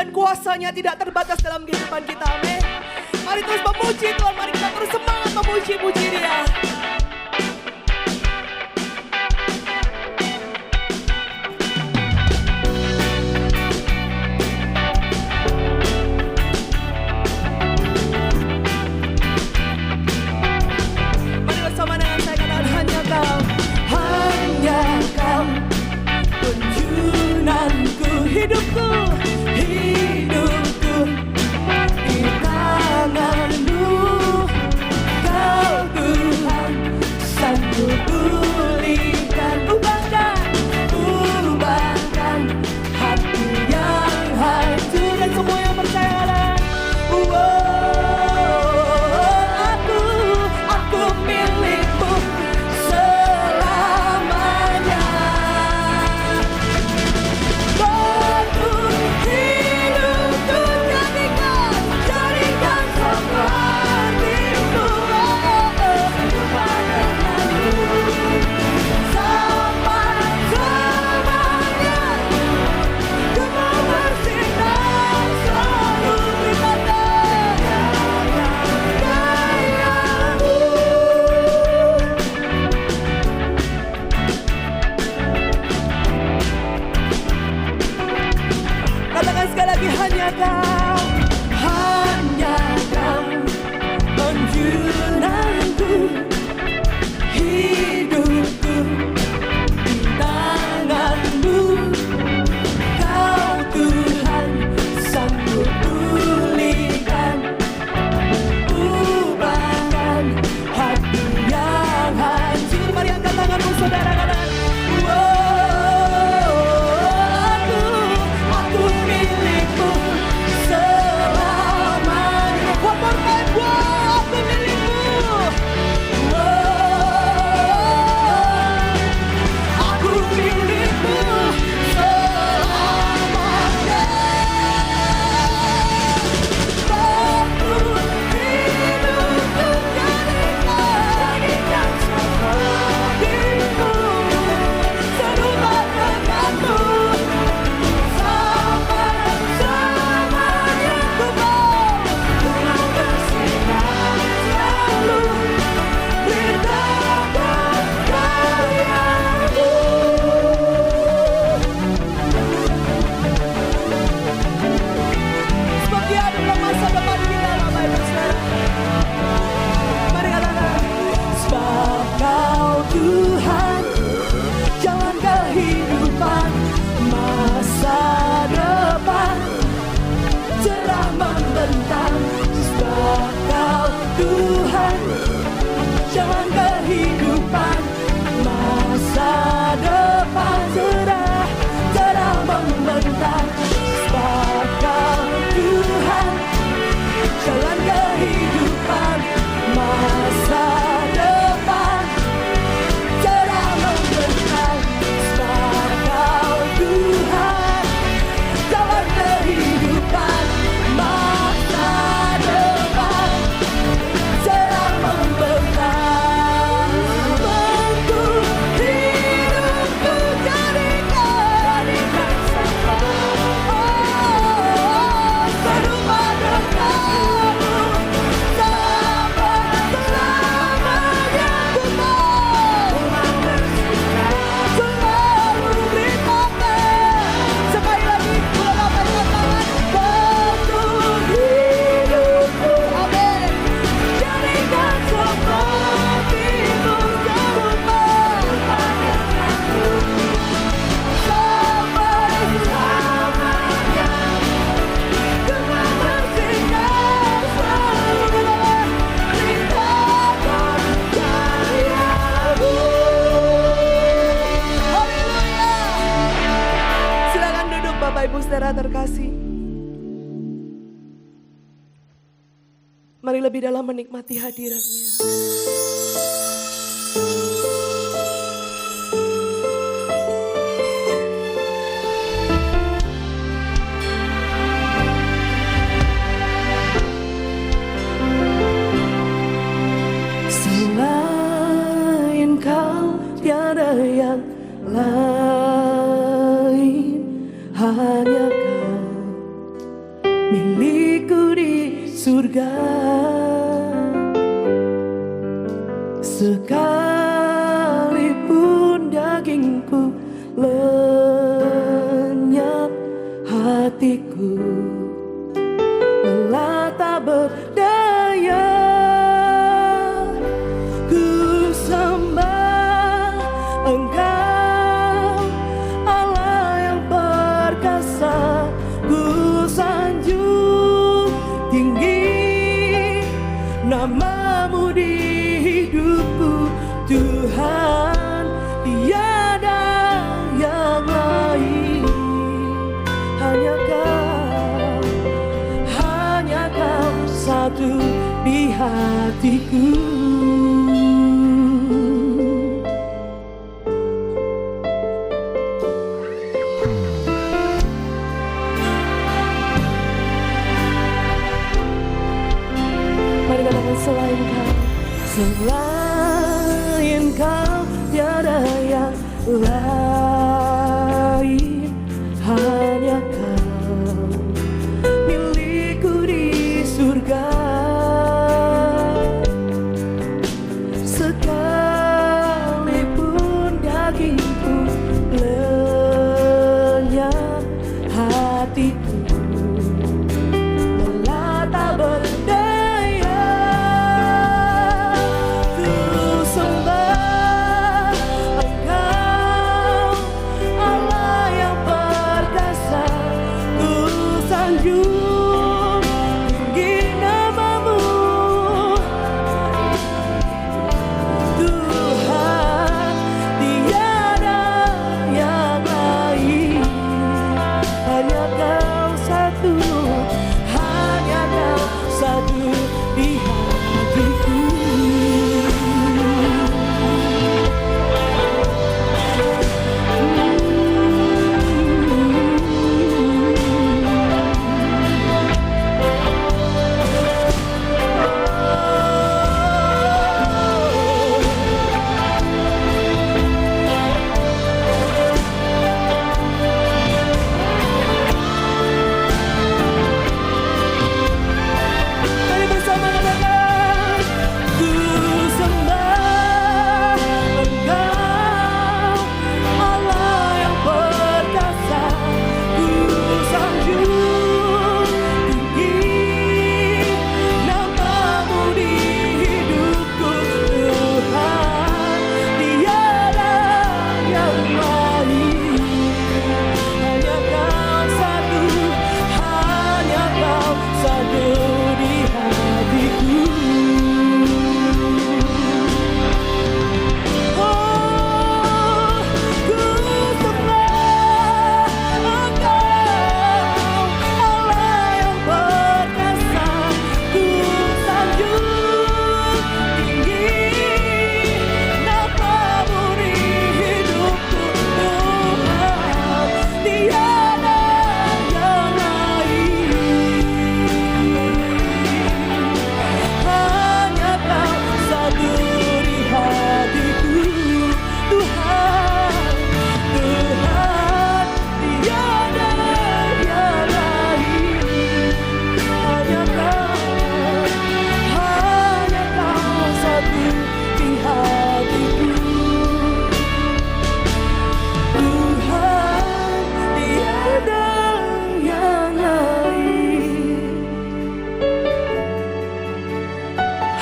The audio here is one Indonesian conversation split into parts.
dan kuasanya tidak terbatas dalam kehidupan kita. Amin. Mari terus memuji Tuhan, mari kita terus semangat memuji-muji Dia. Mari bersama dengan saya katakan hanya Kau penjunanku, hidupku di tangan-Mu. Kau Tuhan sanggup pulihkan, ubahkan hati yang hancur. Dan semua yang percaya, aku milik-Mu selamanya. Bantu hidupku, jadikan seperti-Mu. Sampai selamanya, Ku mau bersinar selalu berkata gaya-Mu. Katakan sekali lagi, hanya Kau penjunanku, hidupku di tangan-Mu. Kau Tuhan sanggup pulihkan, ubahkan hati yang hancur. Mari angkat tanganmu saudara, katakan, aku milik-Mu selamanya. One more time, aku milik-Mu. Aku milik-Mu selamanya. Bantu hidupku, jadikan seperti-Mu. Serupa denganmu sampai selamanya. Ku mau bersinar selalu berdekat gaya-Mu. Sebab Dia adalah masa depan kita, Bapak Ibu Saudara. Mari katakan, sebab Kau Tuhan jalan kehidupan, masa depan cerah membentang. Sebab Kau Tuhan jalan kehidupan, masa depan cerah membentang. Sebab Kau Tuhan jalan kehidupan, masa depan cerah membentang. Sebab Kau Tuhan jalan kehidupan, masa depan cerah membentang. Bantu hidupku, jadikan serupa denganmu sampai selamanya. Ku mau selalu berkata. Sekali lagi, boleh lambaikan tangan. Bantu hidupku, amin, jadikan seperti-Mu. Serupa denganmu sampai selamanya. Ku mau bersinar selalu beritakan gaya-Mu. Haleluya. Silakan duduk Bapak Ibu Saudara terkasih. Mari lebih dalam menikmati hadirat-Nya. Selain Kau tiada yang lain, hanya Kau milikku di surga. Sekalipun dagingku lenyap, hatiku lelah tak berdaya. Ku sembah Engkau, Allah yang perkasa. Ku sanjung tinggi namamu di hidupku, Tuhan. Tiada yang lain, hanya Kau satu di hatiku. Mari katakan selain Kau, selain Kau tiada yang lain, hanya Kau milikku di surga. Sekalipun dagingku lenyap, hatiku lelah tak berdaya. Ku sembah Engkau, Allah yang perkasa. Ku sanjung tinggi namamu, Tuhan. Tiada yang lain, hanya Kau satu, hanya Kau satu di hatiku. Mari bersama katakan, ku sembah Engkau, Allah yang perkasa. Ku sanjung tinggi namamu di hidupku, Tuhan. Tiada yang lain, hanya Kau satu, hanya Kau satu di hatiku. Oh, ku sembah Engkau, Allah yang perkasa. Ku sanjung tinggi namamu di hidupku, Tuhan. Tiada yang lain, hanya Kau satu di hatiku, Tuhan. Tuhan, tiada yang lain, hanya Kau satu di hatiku, Tuhan. Tiada yang lain,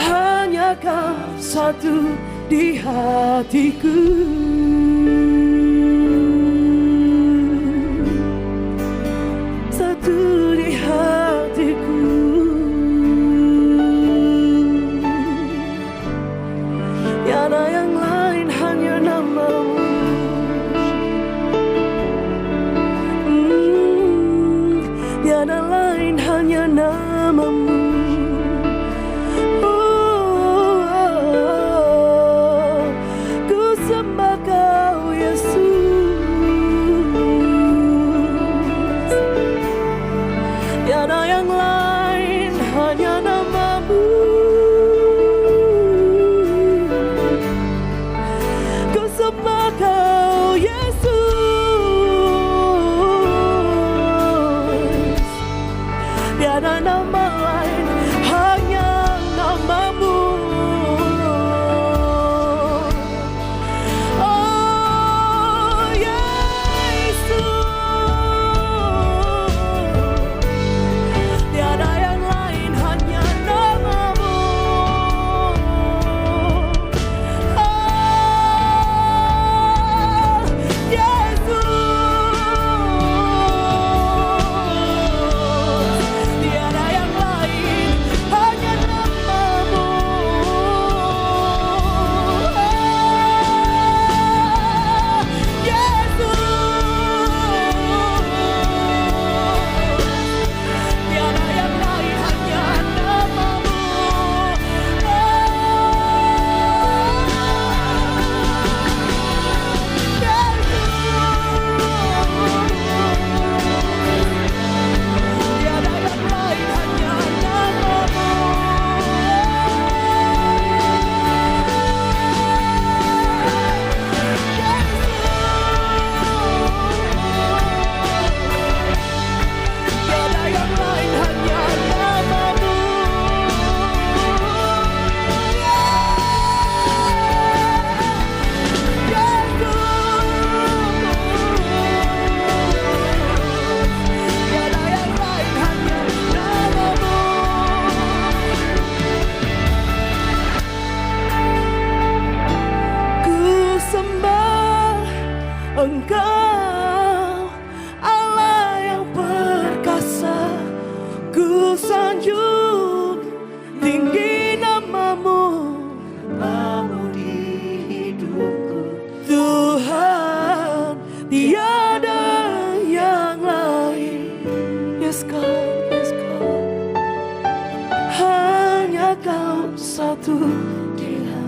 hanya Kau satu di hatiku. Satu di hatiku. Tiada yang lain, hanya namamu. Tiada lain, hanya namamu. Ku sembah satu.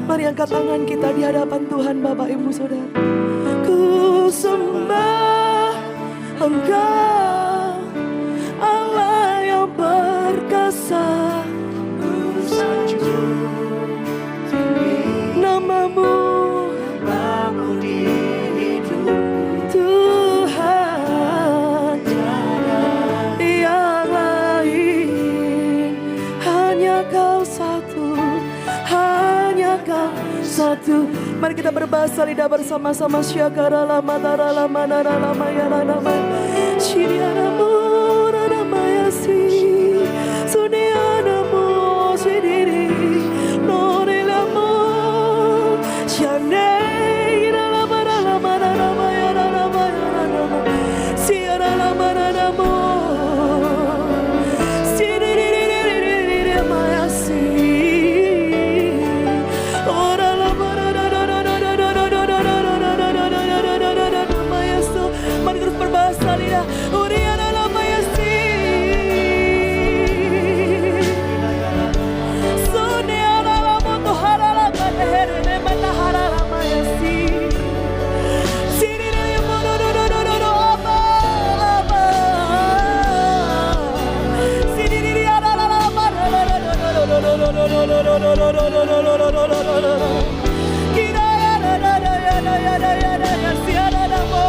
Mari angkat tangan kita di hadapan Tuhan Bapak Ibu Saudara. Ku sembah Engkau, Allah yang perkasa. Ku sanjung namamu, namamu di hidup Tuhan. Tiada yang lain, hanya Kau satu, hanya Kau satu. Mari kita berbahasa lidah bersama-sama. Syakara lama tara lama nara lama ya lama. Syirianamu lama ya si. Sunianamu sidiri. Nore lama. Syane lama lama lama ya lama ya lama. Siara lama lama. Sidiri lama ya si. Mari terus berbahasa lidah. Uriana lama ya si. Suneana lama tuhara lama deherene matahara lama ya si. Sirine ya mono apa apa. Sirine ya lama. Kira ya si ada lama.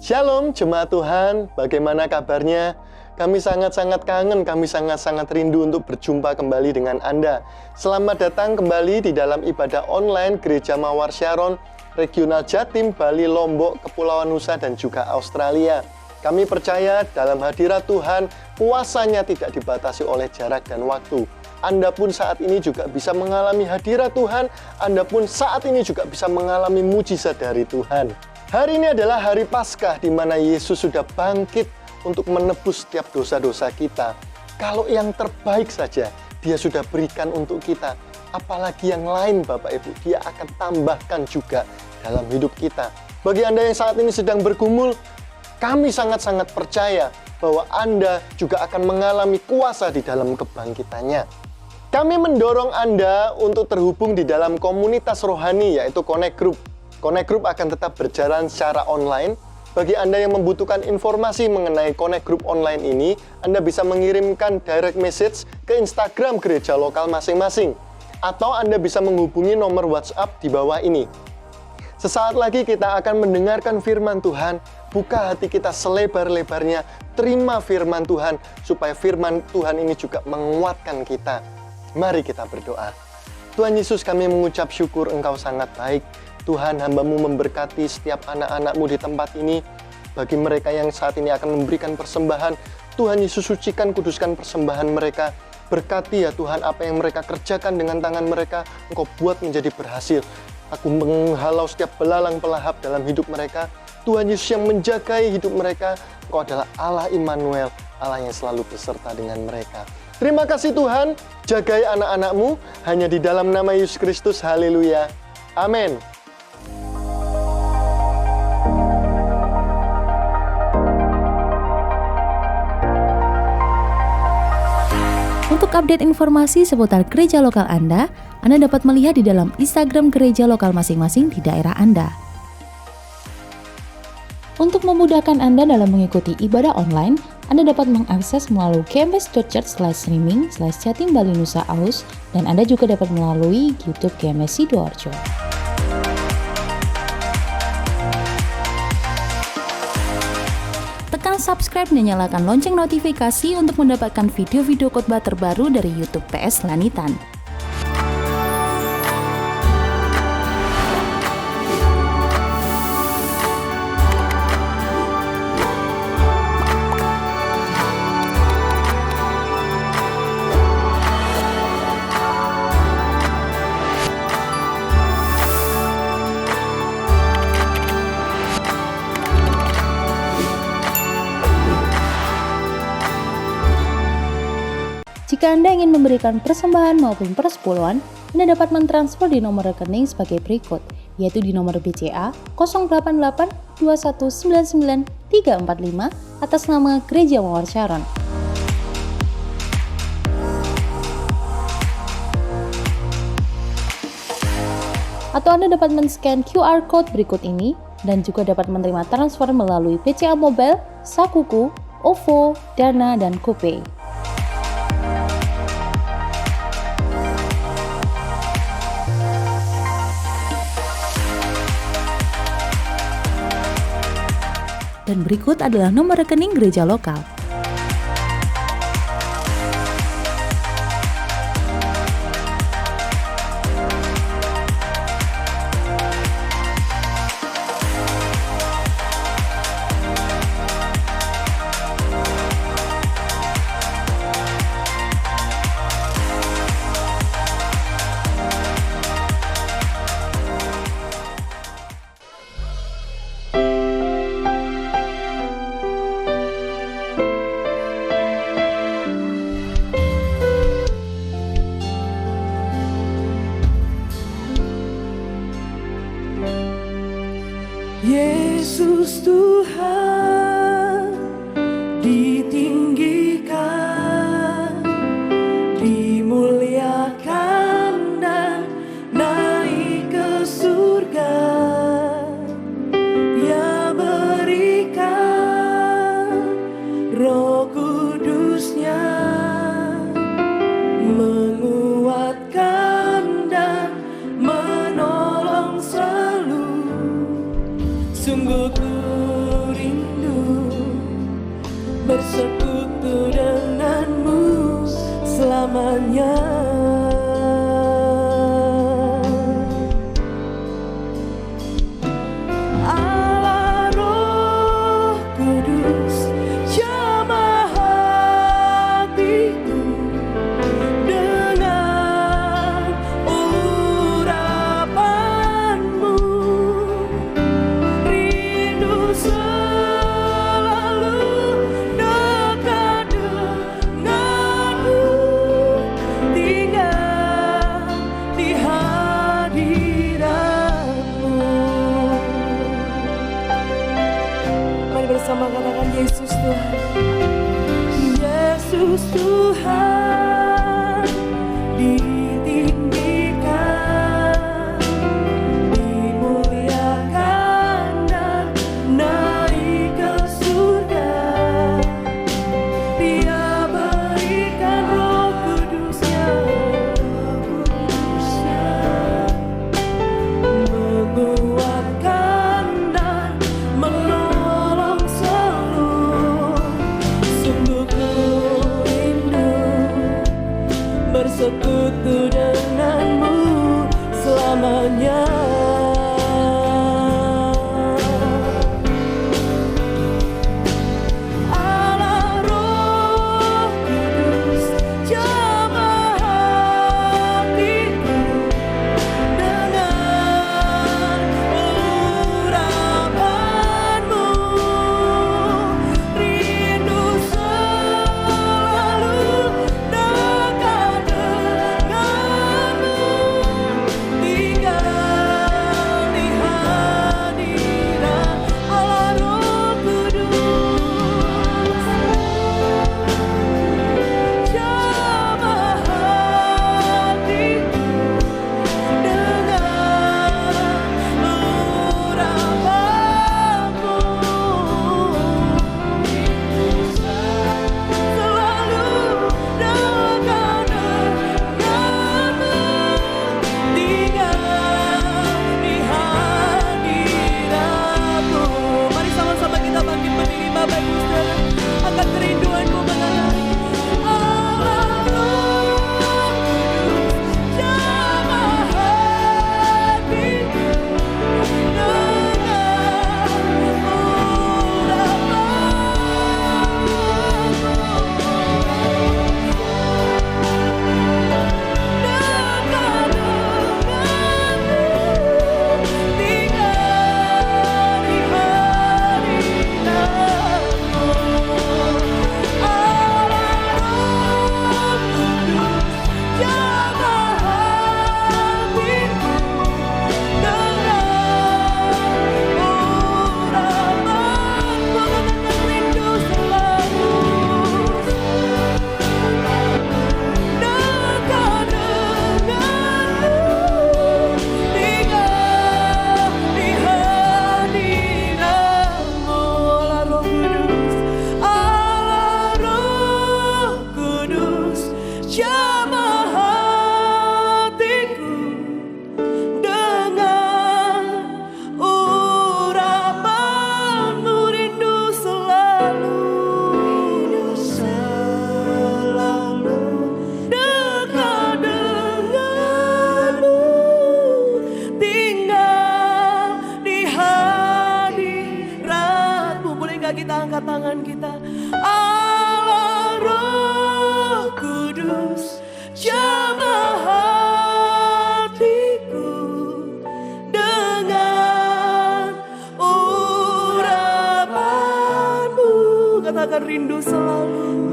Shalom jemaat Tuhan, bagaimana kabarnya? Kami sangat-sangat kangen, kami sangat-sangat rindu untuk berjumpa kembali dengan Anda. Selamat datang kembali di dalam ibadah online Gereja Mawar Sharon, Regional Jatim, Bali, Lombok, Kepulauan Nusa, dan juga Australia. Kami percaya dalam hadirat Tuhan, kuasanya tidak dibatasi oleh jarak dan waktu. Anda pun saat ini juga bisa mengalami hadirat Tuhan, Anda pun saat ini juga bisa mengalami mujizat dari Tuhan. Hari ini adalah hari Paskah di mana Yesus sudah bangkit untuk menebus setiap dosa-dosa kita. Kalau yang terbaik saja Dia sudah berikan untuk kita, apalagi yang lain Bapak Ibu, Dia akan tambahkan juga dalam hidup kita. Bagi Anda yang saat ini sedang bergumul, kami sangat-sangat percaya bahwa Anda juga akan mengalami kuasa di dalam kebangkitannya. Kami mendorong Anda untuk terhubung di dalam komunitas rohani, yaitu Connect Group. Connect Group akan tetap berjalan secara online. Bagi Anda yang membutuhkan informasi mengenai Connect Group online ini, Anda bisa mengirimkan direct message ke Instagram gereja lokal masing-masing. Atau Anda bisa menghubungi nomor WhatsApp di bawah ini. Sesaat lagi kita akan mendengarkan firman Tuhan. Buka hati kita selebar-lebarnya, terima firman Tuhan, supaya firman Tuhan ini juga menguatkan kita. Mari kita berdoa. Tuhan Yesus, kami mengucap syukur Engkau sangat baik. Tuhan, hamba-Mu memberkati setiap anak-anak-Mu di tempat ini. Bagi mereka yang saat ini akan memberikan persembahan, Tuhan Yesus, sucikan, kuduskan persembahan mereka. Berkati ya Tuhan, apa yang mereka kerjakan dengan tangan mereka, Engkau buat menjadi berhasil. Aku menghalau setiap belalang pelahap dalam hidup mereka. Tuhan Yesus yang menjagai hidup mereka. Engkau adalah Allah Immanuel, Allah yang selalu beserta dengan mereka. Terima kasih Tuhan, jagai anak-anak-Mu, hanya di dalam nama Yesus Kristus, haleluya. Amin. Untuk update informasi seputar gereja lokal Anda dapat melihat di dalam Instagram gereja lokal masing-masing di daerah Anda. Untuk memudahkan Anda dalam mengikuti ibadah online, Anda dapat mengakses melalui gms.church/streaming/Jatim Bali Nusa Aus, dan Anda juga dapat melalui YouTube GMS Sidoarjo. Tekan subscribe dan nyalakan lonceng notifikasi untuk mendapatkan video-video khotbah terbaru dari YouTube PS Lanitan. Jika Anda ingin memberikan persembahan maupun persepuluhan, Anda dapat mentransfer di nomor rekening sebagai berikut, yaitu di nomor BCA 08821999345 atas nama Gereja Mawar Sharon. Atau Anda dapat men-scan QR Code berikut ini dan juga dapat menerima transfer melalui BCA Mobile, Sakuku, OVO, Dana, dan GoPay. Dan berikut adalah nomor rekening gereja lokal. Yesus Tuhan ditinggikan, dimuliakan dan naik ke surga. Dia berikan Roh Kudus-Nya, menguatkan dan menolong selalu. Sungguh ku rindu bersekutu denganmu selamanya. Allah Roh Kudus jamah hatiku dengan urapanmu. Rindu selalu dekat denganmu, tinggal di hadiratmu. Mari bersama katakan Yesus Tuhan. Yesus Tuhan ditinggikan, dimuliakan dan naik ke surga. Dia berikan Roh Kudus-Nya,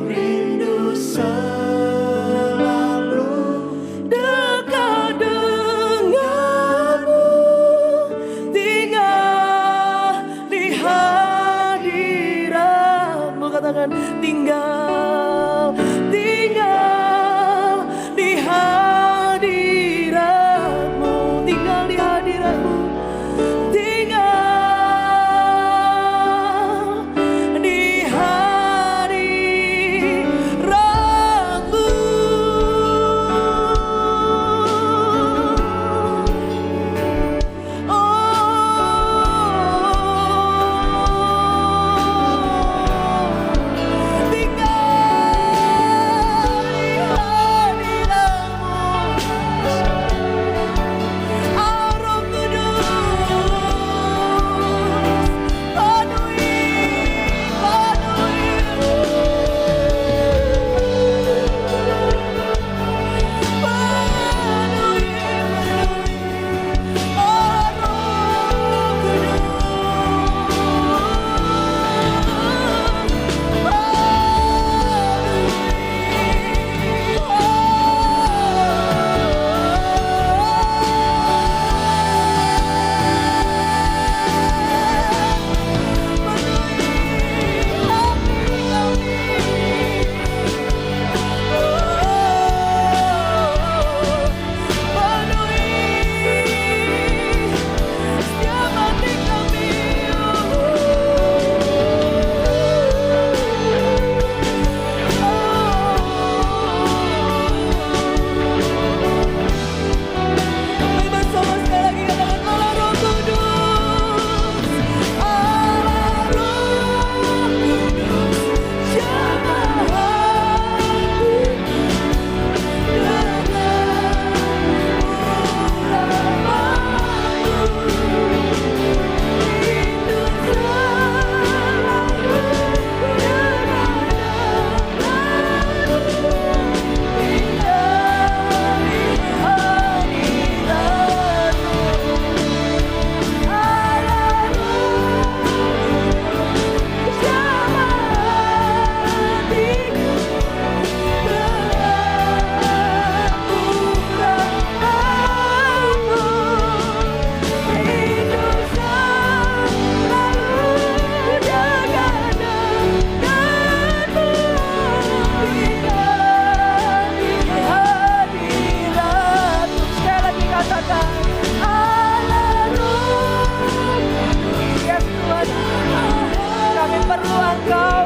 rindu selalu dekat denganmu, tinggal di hadiratmu. Katakan tinggal di hadiratmu, tinggal di hadiratmu,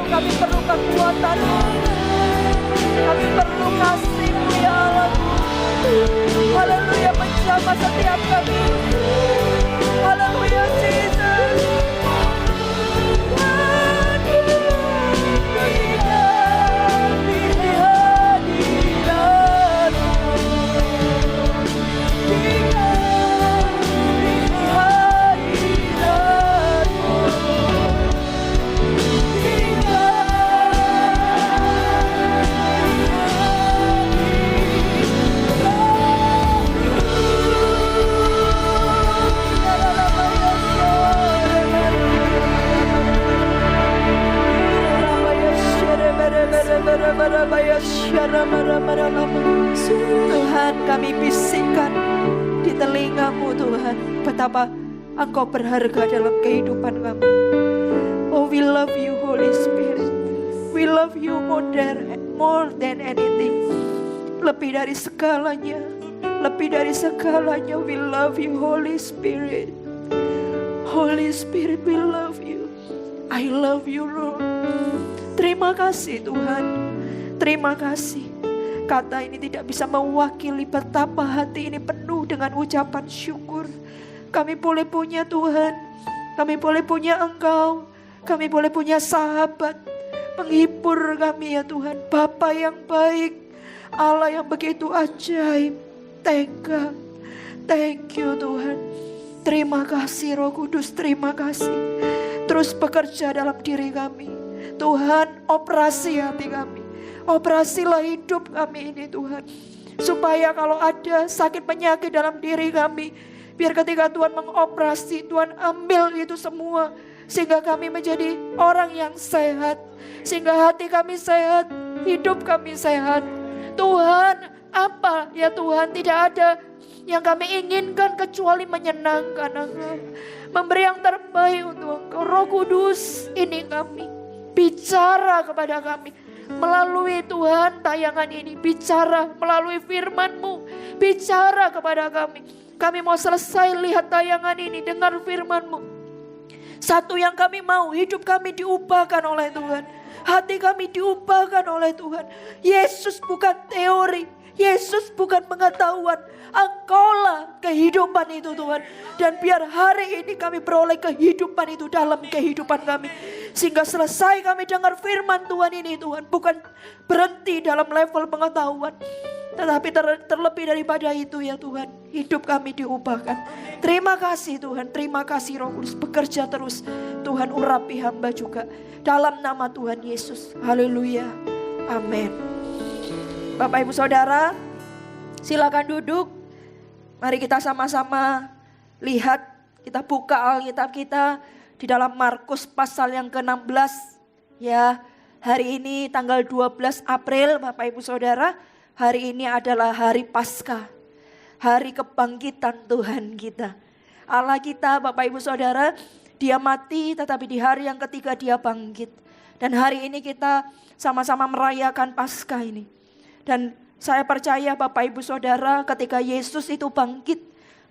kami perlu kekuatan-Mu, kami perlu kasih-Mu ya Allah. Haleluya, menjamah setiap kami. Haleluya, Jesus. Tuhan, kami bisikkan di telinga-Mu Tuhan, betapa Engkau berharga dalam kehidupan kami. Oh, we love you Holy Spirit. We love you more than anything. Lebih dari segalanya, lebih dari segalanya, we love you Holy Spirit. Holy Spirit, we love you. I love you Lord. Terima kasih Tuhan. Terima kasih. Kata ini tidak bisa mewakili betapa hati ini penuh dengan ucapan syukur. Kami boleh punya Tuhan. Kami boleh punya Engkau. Kami boleh punya sahabat. Penghibur kami ya Tuhan. Bapa yang baik. Allah yang begitu ajaib. Tega. Thank you Tuhan. Terima kasih Roh Kudus. Terima kasih. Terus bekerja dalam diri kami. Tuhan, operasi hati kami. Operasilah hidup kami ini Tuhan. Supaya kalau ada sakit penyakit dalam diri kami, biar ketika Tuhan mengoperasi, Tuhan ambil itu semua Sehingga kami menjadi orang yang sehat. Sehingga hati kami sehat, hidup kami sehat. Tuhan, apa ya Tuhan, tidak ada yang kami inginkan kecuali menyenangkan Engkau. Memberi yang terbaik untuk Engkau. Roh Kudus, ini kami. Bicara kepada kami. Melalui Tuhan tayangan ini. Bicara melalui firman-Mu. Bicara kepada kami. Kami mau selesai lihat tayangan ini, dengar firman-Mu. Satu yang kami mau, hidup kami diubahkan oleh Tuhan. Hati kami diubahkan oleh Tuhan. Yesus bukan teori. Yesus bukan pengetahuan. Engkaulah kehidupan itu Tuhan. Dan biar hari ini kami beroleh kehidupan itu dalam kehidupan kami. Sehingga selesai kami dengar firman Tuhan ini Tuhan. Bukan berhenti dalam level pengetahuan. Tetapi terlebih daripada itu ya Tuhan. Hidup kami diubahkan. Terima kasih Tuhan. Terima kasih Roh Kudus. Bekerja terus. Tuhan urapi hamba juga. Dalam nama Tuhan Yesus. Haleluya. Amin. Bapak Ibu Saudara, silakan duduk. Mari kita sama-sama lihat. Kita buka Alkitab kita di dalam Markus pasal yang ke-16. Ya, hari ini tanggal 12 April Bapak Ibu Saudara. Hari ini adalah hari Paskah. Hari kebangkitan Tuhan kita. Allah kita Bapak Ibu Saudara, Dia mati tetapi di hari yang ketiga Dia bangkit. Dan hari ini kita sama-sama merayakan Paskah ini. Dan saya percaya Bapak Ibu Saudara, ketika Yesus itu bangkit,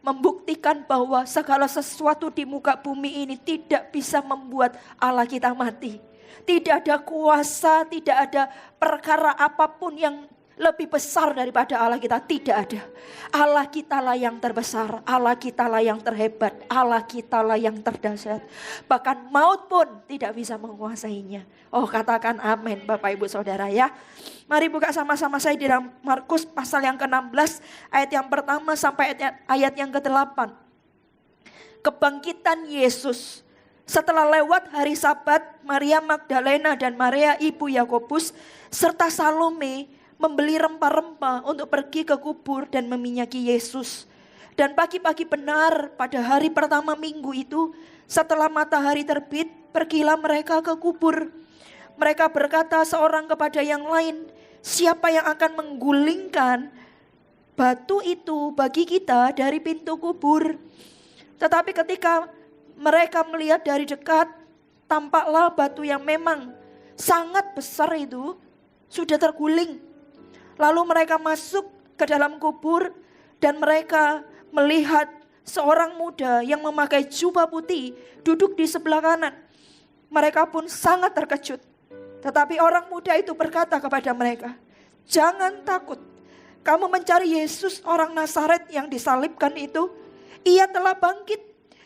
membuktikan bahwa segala sesuatu di muka bumi ini tidak bisa membuat Allah kita mati. Tidak ada kuasa, tidak ada perkara apapun yang lebih besar daripada Allah kita, tidak ada. Allah kita lah yang terbesar, Allah kita lah yang terhebat, Allah kita lah yang terdahsyat. Bahkan maut pun tidak bisa menguasainya. Oh, katakan amin Bapak Ibu Saudara ya. Mari buka sama-sama saya di dalam Markus pasal yang ke-16 ayat yang pertama sampai ayat yang ke-8. Kebangkitan Yesus. Setelah lewat hari Sabat, Maria Magdalena dan Maria ibu Yakobus serta Salome membeli rempah-rempah untuk pergi ke kubur dan meminyaki Yesus. Dan pagi-pagi benar pada hari pertama minggu itu, setelah matahari terbit, pergilah mereka ke kubur. Mereka berkata seorang kepada yang lain, siapa yang akan menggulingkan batu itu bagi kita dari pintu kubur? Tetapi ketika mereka melihat dari dekat, tampaklah batu yang memang sangat besar itu sudah terguling. Lalu mereka masuk ke dalam kubur dan mereka melihat seorang muda yang memakai jubah putih duduk di sebelah kanan. Mereka pun sangat terkejut. Tetapi orang muda itu berkata kepada mereka, jangan takut. Kamu mencari Yesus orang Nazaret yang disalibkan itu. Ia telah bangkit.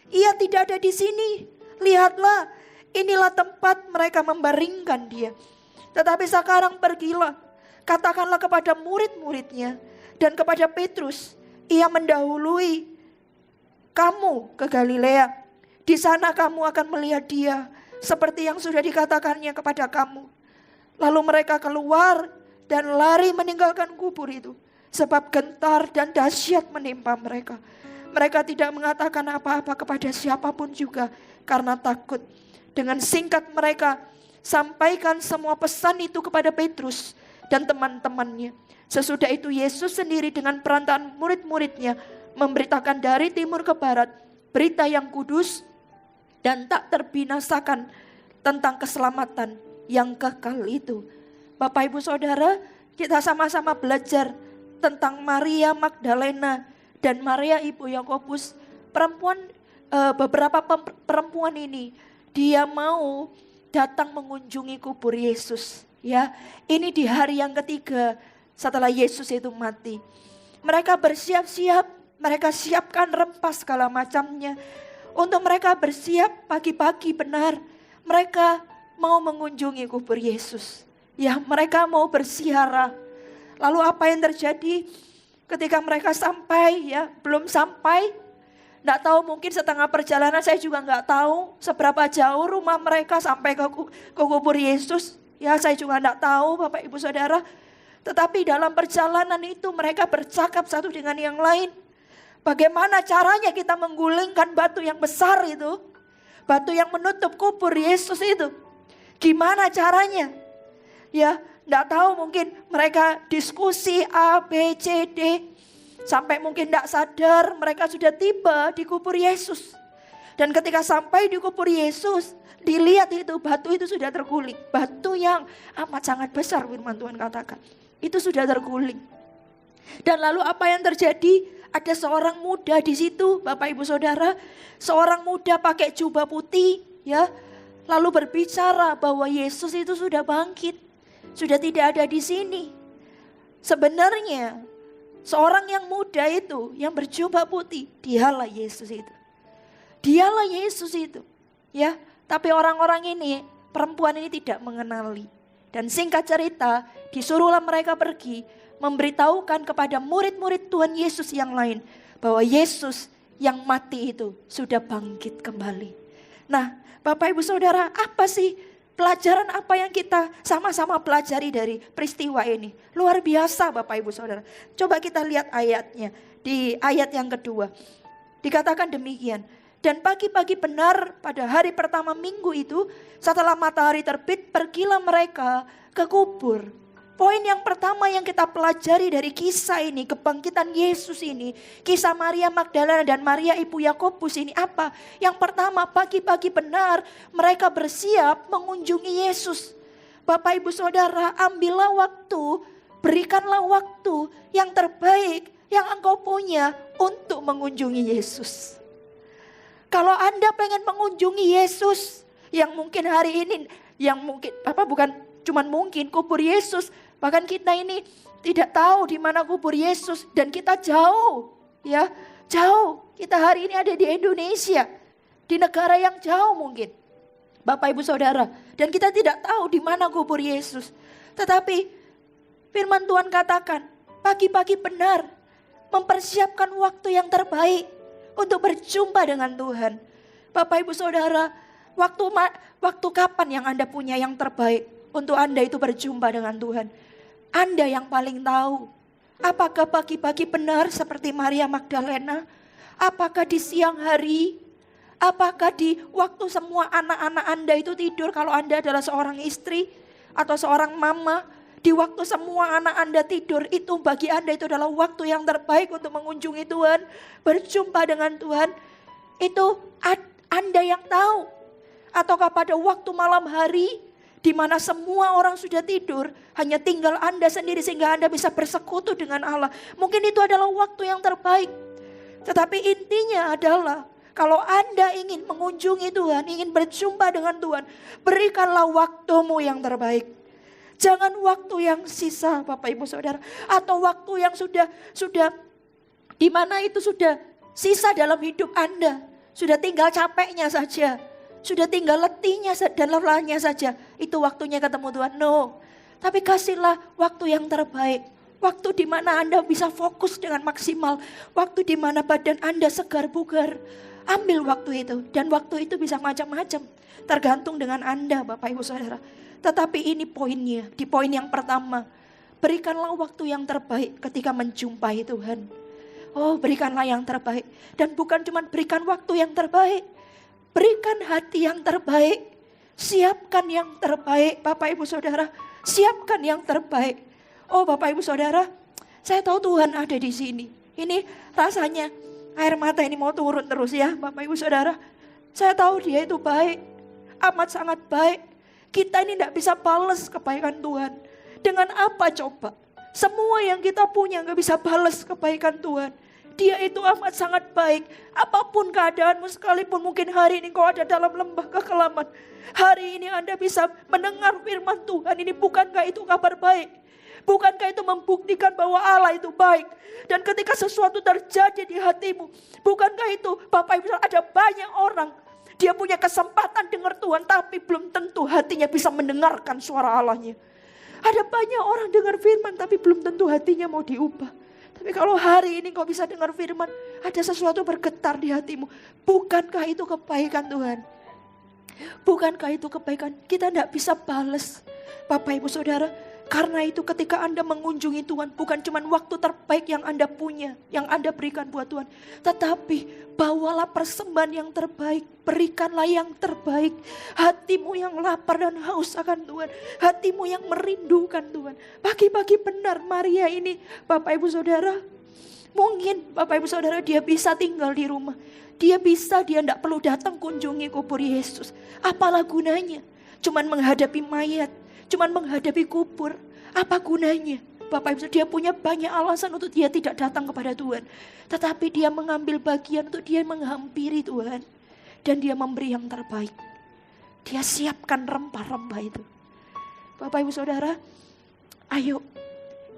Ia tidak ada di sini. Lihatlah, inilah tempat mereka membaringkan dia. Tetapi sekarang pergilah. Katakanlah kepada murid-muridnya dan kepada Petrus, ia mendahului kamu ke Galilea. Di sana kamu akan melihat dia seperti yang sudah dikatakannya kepada kamu. Lalu mereka keluar dan lari meninggalkan kubur itu, sebab gentar dan dahsyat menimpa mereka. Mereka tidak mengatakan apa-apa kepada siapapun juga karena takut. Dengan singkat mereka sampaikan semua pesan itu kepada Petrus dan teman-temannya. Sesudah itu Yesus sendiri dengan perantaraan murid-muridnya memberitakan dari timur ke barat berita yang kudus dan tak terbinasakan tentang keselamatan yang kekal itu. Bapak Ibu Saudara, kita sama-sama belajar tentang Maria Magdalena dan Maria ibu Yakobus. Beberapa perempuan ini dia mau datang mengunjungi kubur Yesus. Ya, ini di hari yang ketiga setelah Yesus itu mati. Mereka bersiap-siap, mereka siapkan rempah segala macamnya. Untuk mereka bersiap pagi-pagi benar. Mereka mau mengunjungi kubur Yesus. Ya, mereka mau berziarah. Lalu apa yang terjadi ketika mereka sampai? Ya, belum sampai. Nggak tahu, mungkin setengah perjalanan, saya juga nggak tahu seberapa jauh rumah mereka sampai ke kubur Yesus. Ya, saya juga tidak tahu Bapak Ibu Saudara. Tetapi dalam perjalanan itu mereka bercakap satu dengan yang lain. Bagaimana caranya kita menggulingkan batu yang besar itu? Batu yang menutup kubur Yesus itu. Gimana caranya? Ya, enggak tahu, mungkin mereka diskusi A, B, C, D. Sampai mungkin enggak sadar mereka sudah tiba di kubur Yesus. Dan ketika sampai di kubur Yesus, dilihat itu batu itu sudah terguling. Batu yang amat sangat besar, firman Tuhan katakan. Itu sudah terguling. Dan lalu apa yang terjadi? Ada seorang muda di situ, Bapak Ibu Saudara. Seorang muda pakai jubah putih, ya. Lalu berbicara bahwa Yesus itu sudah bangkit. Sudah tidak ada di sini. Sebenarnya seorang yang muda itu, yang berjubah putih, dialah Yesus itu. Dialah Yesus itu, ya. Tapi orang-orang ini, perempuan ini tidak mengenali. Dan singkat cerita, disuruhlah mereka pergi memberitahukan kepada murid-murid Tuhan Yesus yang lain bahwa Yesus yang mati itu sudah bangkit kembali. Nah, Bapak Ibu Saudara, apa sih pelajaran apa yang kita sama-sama pelajari dari peristiwa ini? Luar biasa Bapak Ibu Saudara. Coba kita lihat ayatnya di ayat yang kedua. Dikatakan demikian. Dan pagi-pagi benar pada hari pertama minggu itu, setelah matahari terbit, pergilah mereka ke kubur. Poin yang pertama yang kita pelajari dari kisah ini, kebangkitan Yesus ini, kisah Maria Magdalena dan Maria ibu Yakobus ini apa? Yang pertama, pagi-pagi benar mereka bersiap mengunjungi Yesus. Bapak Ibu Saudara, ambillah waktu, berikanlah waktu yang terbaik yang engkau punya untuk mengunjungi Yesus. Kalau Anda pengen mengunjungi Yesus, yang mungkin hari ini, yang mungkin bukan cuman mungkin kubur Yesus, bahkan kita ini tidak tahu di mana kubur Yesus dan kita jauh, ya, jauh. Kita hari ini ada di Indonesia, di negara yang jauh mungkin, Bapak Ibu Saudara, dan kita tidak tahu di mana kubur Yesus. Tetapi firman Tuhan katakan, pagi-pagi benar mempersiapkan waktu yang terbaik untuk berjumpa dengan Tuhan. Bapak Ibu Saudara, waktu kapan yang Anda punya yang terbaik untuk Anda itu berjumpa dengan Tuhan? Anda yang paling tahu. Apakah pagi-pagi benar seperti Maria Magdalena? Apakah di siang hari? Apakah di waktu semua anak-anak Anda itu tidur, kalau Anda adalah seorang istri atau seorang mama? Di waktu semua anak Anda tidur, itu bagi Anda itu adalah waktu yang terbaik untuk mengunjungi Tuhan, berjumpa dengan Tuhan. Itu Anda yang tahu. Ataukah pada waktu malam hari, di mana semua orang sudah tidur, hanya tinggal Anda sendiri sehingga Anda bisa bersekutu dengan Allah. Mungkin itu adalah waktu yang terbaik. Tetapi intinya adalah, kalau Anda ingin mengunjungi Tuhan, ingin berjumpa dengan Tuhan, berikanlah waktumu yang terbaik. Jangan waktu yang sisa Bapak Ibu Saudara, atau waktu yang sudah di mana itu sudah sisa dalam hidup Anda. Sudah tinggal capeknya saja. Sudah tinggal letihnya dan lelahnya saja. Itu waktunya ketemu Tuhan. No. Tapi kasihlah waktu yang terbaik. Waktu di mana Anda bisa fokus dengan maksimal. Waktu di mana badan Anda segar bugar. Ambil waktu itu. Dan waktu itu bisa macam-macam. Tergantung dengan Anda Bapak Ibu Saudara. Tetapi ini poinnya. Di poin yang pertama. Berikanlah waktu yang terbaik ketika menjumpai Tuhan. Oh, berikanlah yang terbaik. Dan bukan cuma berikan waktu yang terbaik. Berikan hati yang terbaik. Siapkan yang terbaik Bapak Ibu Saudara. Siapkan yang terbaik. Oh Bapak Ibu Saudara, saya tahu Tuhan ada di sini. Ini rasanya air mata ini mau turun terus ya Bapak Ibu Saudara. Saya tahu dia itu baik. Amat sangat baik. Kita ini tidak bisa balas kebaikan Tuhan. Dengan apa coba? Semua yang kita punya gak bisa balas kebaikan Tuhan. Dia itu amat sangat baik. Apapun keadaanmu, sekalipun mungkin hari ini kau ada dalam lembah kekelaman. Hari ini Anda bisa mendengar firman Tuhan. Ini bukankah itu kabar baik? Bukankah itu membuktikan bahwa Allah itu baik? Dan ketika sesuatu terjadi di hatimu, bukankah itu Bapak Ibu ada banyak orang, dia punya kesempatan dengar Tuhan, tapi belum tentu hatinya bisa mendengarkan suara Allahnya. Ada banyak orang dengar firman, tapi belum tentu hatinya mau diubah. Tapi kalau hari ini kau bisa dengar firman, ada sesuatu bergetar di hatimu. Bukankah itu kebaikan Tuhan? Bukankah itu kebaikan? Kita tidak bisa balas Bapak Ibu Saudara. Karena itu ketika Anda mengunjungi Tuhan, bukan cuma waktu terbaik yang Anda punya, yang Anda berikan buat Tuhan. Tetapi bawalah persembahan yang terbaik, berikanlah yang terbaik. Hatimu yang lapar dan haus akan Tuhan, hatimu yang merindukan Tuhan. Pagi-pagi benar Maria ini, Bapak Ibu Saudara, mungkin Bapak Ibu Saudara dia bisa tinggal di rumah. Dia tidak perlu datang kunjungi kubur Yesus. Apalah gunanya? Cuman menghadapi mayat, cuman menghadapi kubur. Apa gunanya? Bapak Ibu, dia punya banyak alasan untuk dia tidak datang kepada Tuhan. Tetapi dia mengambil bagian untuk dia menghampiri Tuhan. Dan dia memberi yang terbaik. Dia siapkan rempah-rempah itu. Bapak Ibu Saudara, ayo,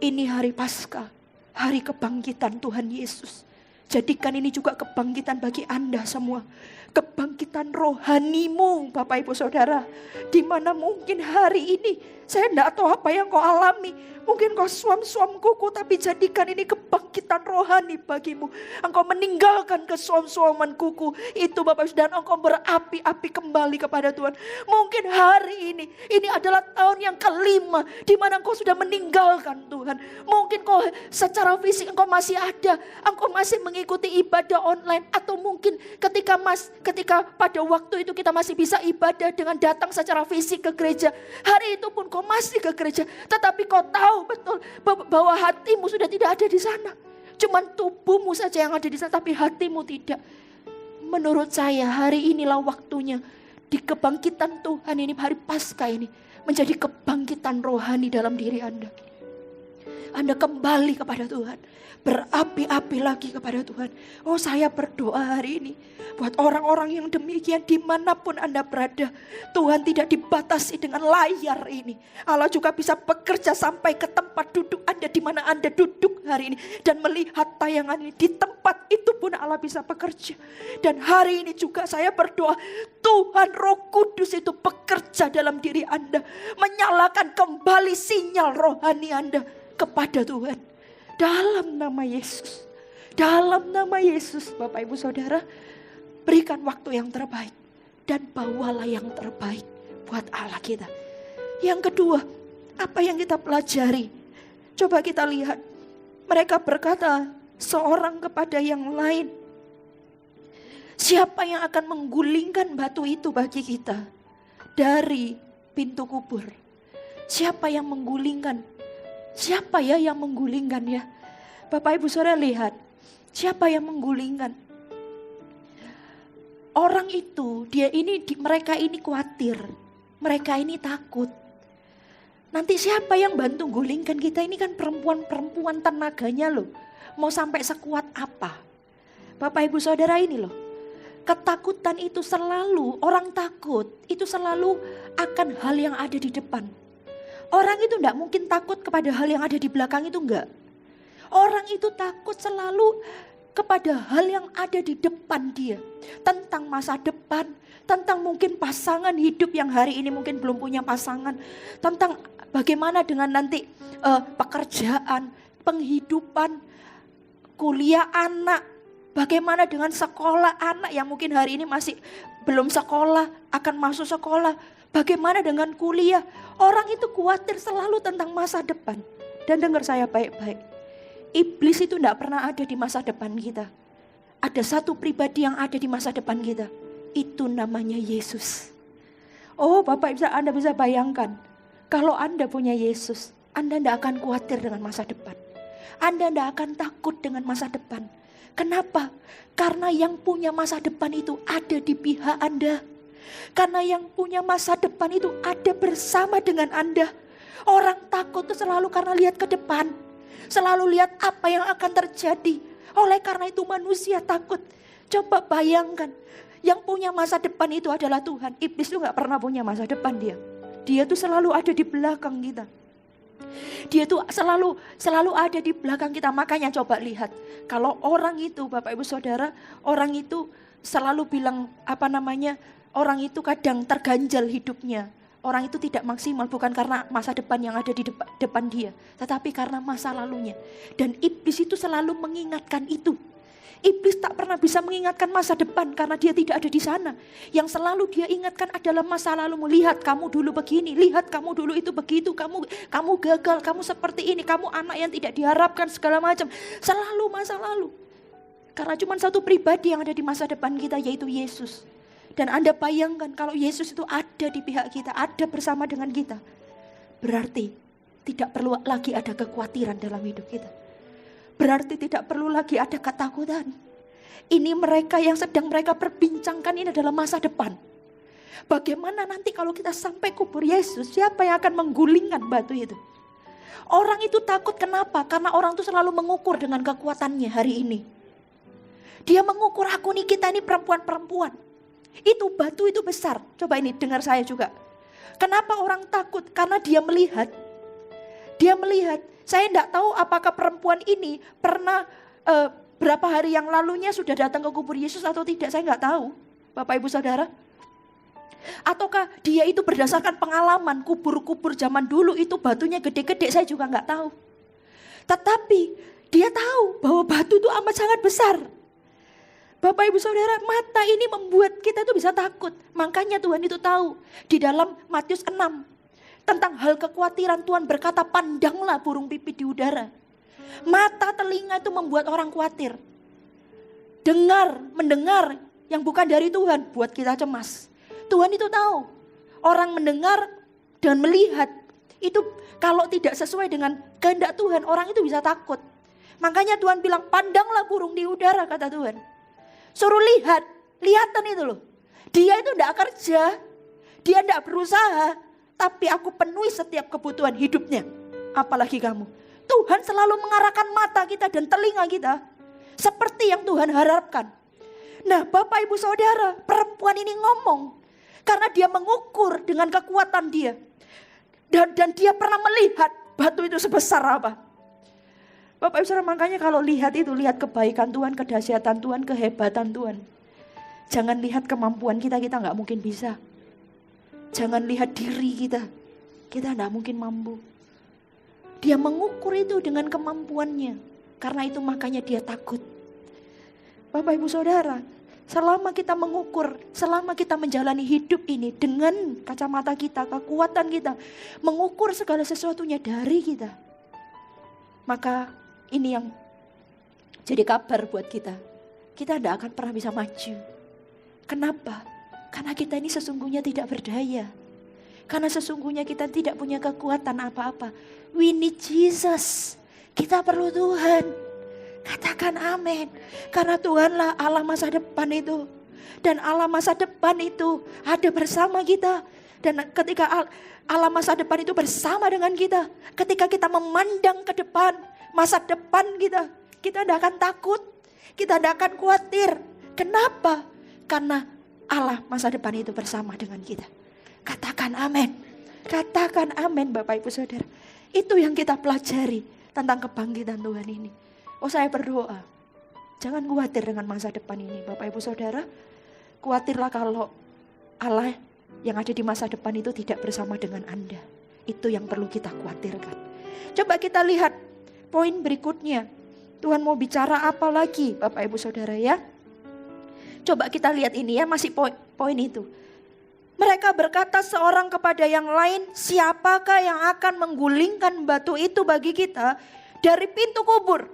ini hari Paskah, hari kebangkitan Tuhan Yesus. Jadikan ini juga kebangkitan bagi Anda semua. Kebangkitan rohanimu Bapak Ibu Saudara. Di mana mungkin hari ini saya tidak tahu apa yang kau alami. Mungkin kau suam-suam kuku, tapi jadikan ini kebangkitan rohani bagimu. Engkau meninggalkan kesuam-suaman kuku itu Bapak Ibu, dan engkau berapi-api kembali kepada Tuhan. Mungkin hari ini adalah tahun yang kelima di mana engkau sudah meninggalkan Tuhan. Mungkin kau secara fisik engkau masih ada, engkau masih mengikuti ibadah online, atau mungkin ketika pada waktu itu kita masih bisa ibadah dengan datang secara fisik ke gereja. Hari itu pun kau masih ke gereja, tetapi kau tahu betul bahwa hatimu sudah tidak ada di sana. Cuman tubuhmu saja yang ada di sana, tapi hatimu tidak. Menurut saya hari inilah waktunya di kebangkitan Tuhan ini, hari Paskah ini menjadi kebangkitan rohani dalam diri Anda. Anda kembali kepada Tuhan, berapi-api lagi kepada Tuhan. Oh, saya berdoa hari ini buat orang-orang yang demikian dimanapun Anda berada. Tuhan tidak dibatasi dengan layar ini. Allah juga bisa bekerja sampai ke tempat duduk Anda, di mana Anda duduk hari ini dan melihat tayangan ini. Di tempat itu pun Allah bisa bekerja. Dan hari ini juga saya berdoa, Tuhan Roh Kudus itu bekerja dalam diri Anda, menyalakan kembali sinyal rohani Anda kepada Tuhan. Dalam nama Yesus. Dalam nama Yesus, Bapak Ibu Saudara, berikan waktu yang terbaik dan bawalah yang terbaik buat Allah kita. Yang kedua, apa yang kita pelajari? Coba kita lihat. Mereka berkata seorang kepada yang lain, siapa yang akan menggulingkan batu itu bagi kita dari pintu kubur? Siapa yang menggulingkan? Siapa ya yang menggulingkan ya? Bapak Ibu Saudara lihat, siapa yang menggulingkan? Orang itu, mereka ini khawatir, mereka ini takut. Nanti siapa yang bantu gulingkan kita? Ini kan perempuan tenaganya loh. Mau sampai sekuat apa? Bapak Ibu Saudara ini loh. Ketakutan itu selalu, orang takut itu selalu akan hal yang ada di depan. Orang itu tidak mungkin takut kepada hal yang ada di belakang itu, enggak. Orang itu takut selalu kepada hal yang ada di depan dia. Tentang masa depan, tentang mungkin pasangan hidup yang hari ini mungkin belum punya pasangan. Tentang bagaimana dengan nanti pekerjaan, penghidupan, kuliah anak. Bagaimana dengan sekolah anak yang mungkin hari ini masih belum sekolah, akan masuk sekolah. Bagaimana dengan kuliah? Orang itu khawatir selalu tentang masa depan. Dan dengar saya baik-baik. Iblis itu tidak pernah ada di masa depan kita. Ada satu pribadi yang ada di masa depan kita. Itu namanya Yesus. Oh Bapak Anda bisa bayangkan. Kalau Anda punya Yesus, Anda tidak akan khawatir dengan masa depan. Anda tidak akan takut dengan masa depan. Kenapa? Karena yang punya masa depan itu ada di pihak Anda. Karena yang punya masa depan itu ada bersama dengan Anda. Orang takut itu selalu karena lihat ke depan. Selalu lihat apa yang akan terjadi. Oleh karena itu manusia takut. Coba bayangkan. Yang punya masa depan itu adalah Tuhan. Iblis itu gak pernah punya masa depan dia. Dia tuh selalu ada di belakang kita. Dia tuh selalu ada di belakang kita. Makanya coba lihat. Kalau orang itu Bapak Ibu Saudara, orang itu selalu bilang orang itu kadang terganjal hidupnya. Orang itu tidak maksimal bukan karena masa depan yang ada di depan dia, tetapi karena masa lalunya. Dan iblis itu selalu mengingatkan itu. Iblis tak pernah bisa mengingatkan masa depan karena dia tidak ada di sana. Yang selalu dia ingatkan adalah masa lalumu. Lihat kamu dulu begini, lihat kamu dulu itu begitu, kamu gagal, kamu seperti ini, kamu anak yang tidak diharapkan segala macam. Selalu masa lalu. Karena cuma satu pribadi yang ada di masa depan kita, yaitu Yesus. Dan Anda bayangkan kalau Yesus itu ada di pihak kita, ada bersama dengan kita. Berarti tidak perlu lagi ada kekhawatiran dalam hidup kita. Berarti tidak perlu lagi ada ketakutan. Ini mereka yang sedang mereka perbincangkan, ini adalah masa depan. Bagaimana nanti kalau kita sampai kubur Yesus, siapa yang akan menggulingkan batu itu? Orang itu takut kenapa? Karena orang itu selalu mengukur dengan kekuatannya hari ini. Dia mengukur aku nih, kita ini perempuan-perempuan. Itu batu itu besar. Coba ini dengar saya juga. Kenapa orang takut? Karena dia melihat. Saya tidak tahu apakah perempuan ini pernah berapa hari yang lalunya sudah datang ke kubur Yesus atau tidak. Saya nggak tahu, Bapak Ibu Saudara. Ataukah dia itu berdasarkan pengalaman kubur-kubur zaman dulu itu batunya gede-gede, saya juga nggak tahu. Tetapi dia tahu bahwa batu itu amat sangat besar. Bapak Ibu Saudara, mata ini membuat kita itu bisa takut. Makanya Tuhan itu tahu di dalam Matius 6. Tentang hal kekhawatiran Tuhan berkata, pandanglah burung pipit di udara. Mata telinga itu membuat orang khawatir. Mendengar yang bukan dari Tuhan buat kita cemas. Tuhan itu tahu. Orang mendengar dan melihat itu kalau tidak sesuai dengan kehendak Tuhan, orang itu bisa takut. Makanya Tuhan bilang, pandanglah burung di udara, kata Tuhan. Suruh lihatan itu loh. Dia itu tidak kerja, dia tidak berusaha. Tapi aku penuhi setiap kebutuhan hidupnya. Apalagi kamu. Tuhan selalu mengarahkan mata kita dan telinga kita. Seperti yang Tuhan harapkan. Nah Bapak Ibu Saudara, perempuan ini ngomong. Karena dia mengukur dengan kekuatan dia. Dan dia pernah melihat batu itu sebesar apa. Bapak Ibu Saudara, makanya kalau lihat lihat kebaikan Tuhan, kedahsyatan Tuhan, kehebatan Tuhan. Jangan lihat kemampuan kita gak mungkin bisa. Jangan lihat diri kita tidak mungkin mampu. Dia mengukur itu dengan kemampuannya. Karena itu makanya dia takut. Bapak Ibu Saudara, selama kita mengukur, selama kita menjalani hidup ini dengan kacamata kita, kekuatan kita, mengukur segala sesuatunya dari kita. Maka ini yang jadi kabar buat kita. Kita tidak akan pernah bisa maju. Kenapa? Karena kita ini sesungguhnya tidak berdaya. Karena sesungguhnya kita tidak punya kekuatan apa-apa. We need Jesus. Kita perlu Tuhan. Katakan amin. Karena Tuhanlah Allah masa depan itu. Dan Allah masa depan itu ada bersama kita. Dan ketika Allah masa depan itu bersama dengan kita. Ketika kita memandang ke depan masa depan kita tidak akan takut. Kita tidak akan khawatir. Kenapa? Karena Allah masa depan itu bersama dengan kita. Katakan amin. Katakan amin Bapak Ibu Saudara. Itu yang kita pelajari tentang kebangkitan Tuhan ini. Oh saya berdoa. Jangan khawatir dengan masa depan ini Bapak Ibu Saudara. Khawatirlah kalau Allah yang ada di masa depan itu tidak bersama dengan Anda. Itu yang perlu kita khawatirkan. Coba kita lihat poin berikutnya. Tuhan mau bicara apa lagi Bapak Ibu Saudara ya. Coba kita lihat ini ya, masih poin itu. Mereka berkata seorang kepada yang lain, siapakah yang akan menggulingkan batu itu bagi kita dari pintu kubur?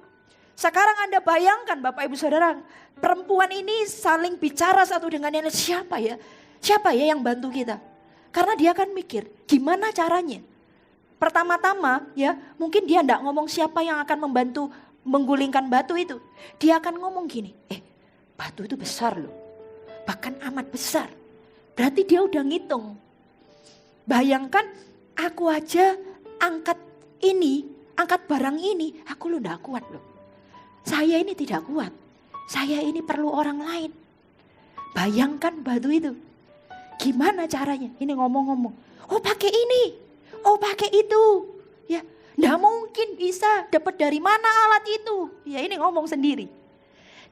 Sekarang Anda bayangkan Bapak Ibu Saudara, perempuan ini saling bicara satu dengan yang lain, siapa ya? Siapa ya yang bantu kita? Karena dia akan mikir, gimana caranya? Pertama-tama ya, mungkin dia tidak ngomong siapa yang akan membantu menggulingkan batu itu. Dia akan ngomong gini, batu itu besar loh, bahkan amat besar. Berarti dia udah ngitung. Bayangkan aku aja angkat barang ini, aku lo gak kuat loh. Saya ini tidak kuat, saya ini perlu orang lain. Bayangkan batu itu. Gimana caranya? Ini ngomong-ngomong, oh pakai ini, oh pakai itu. Ya, gak mungkin bisa dapat dari mana alat itu. Ya ini ngomong sendiri.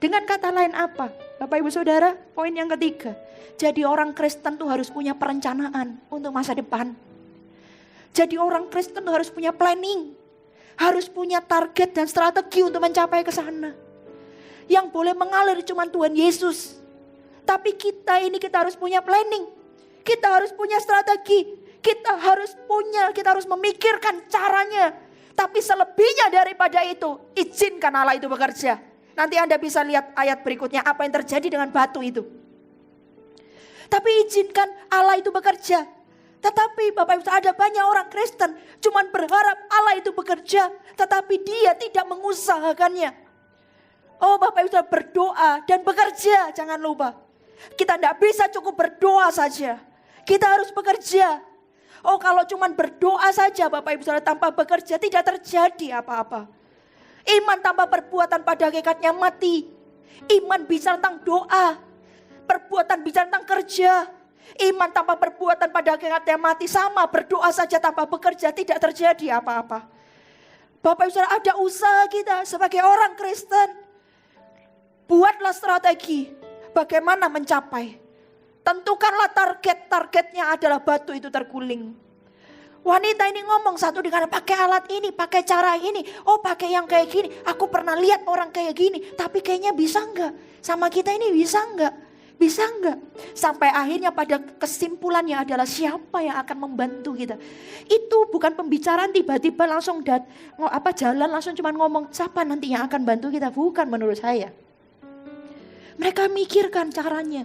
Dengan kata lain apa? Bapak Ibu Saudara, poin yang ketiga. Jadi orang Kristen tuh harus punya perencanaan untuk masa depan. Jadi orang Kristen tuh harus punya planning. Harus punya target dan strategi untuk mencapai ke sana. Yang boleh mengalir cuma Tuhan Yesus. Tapi kita harus punya planning. Kita harus punya strategi. Kita harus memikirkan caranya. Tapi selebihnya daripada itu, izinkan Allah itu bekerja. Nanti Anda bisa lihat ayat berikutnya apa yang terjadi dengan batu itu. Tapi izinkan Allah itu bekerja. Tetapi Bapak Ibu ada banyak orang Kristen cuman berharap Allah itu bekerja, tetapi dia tidak mengusahakannya. Oh Bapak Ibu berdoa dan bekerja, jangan lupa. Kita tidak bisa cukup berdoa saja. Kita harus bekerja. Oh kalau cuman berdoa saja Bapak Ibu Saudara tanpa bekerja tidak terjadi apa-apa. Iman tanpa perbuatan pada hakikatnya mati. Iman bicara tentang doa. Perbuatan bicara tentang kerja. Iman tanpa perbuatan pada hakikatnya mati. Sama berdoa saja tanpa bekerja tidak terjadi apa-apa. Bapak Ibu Saudara ada usaha kita sebagai orang Kristen. Buatlah strategi bagaimana mencapai. Tentukanlah targetnya adalah batu itu terguling. Wanita ini ngomong satu dengan pakai alat ini, pakai cara ini. Oh pakai yang kayak gini. Aku pernah lihat orang kayak gini. Tapi kayaknya bisa enggak? Sama kita ini bisa enggak? Bisa enggak? Sampai akhirnya pada kesimpulannya adalah siapa yang akan membantu kita. Itu bukan pembicaraan tiba-tiba langsung jalan langsung cuma ngomong siapa nanti yang akan bantu kita. Bukan menurut saya. Mereka mikirkan caranya.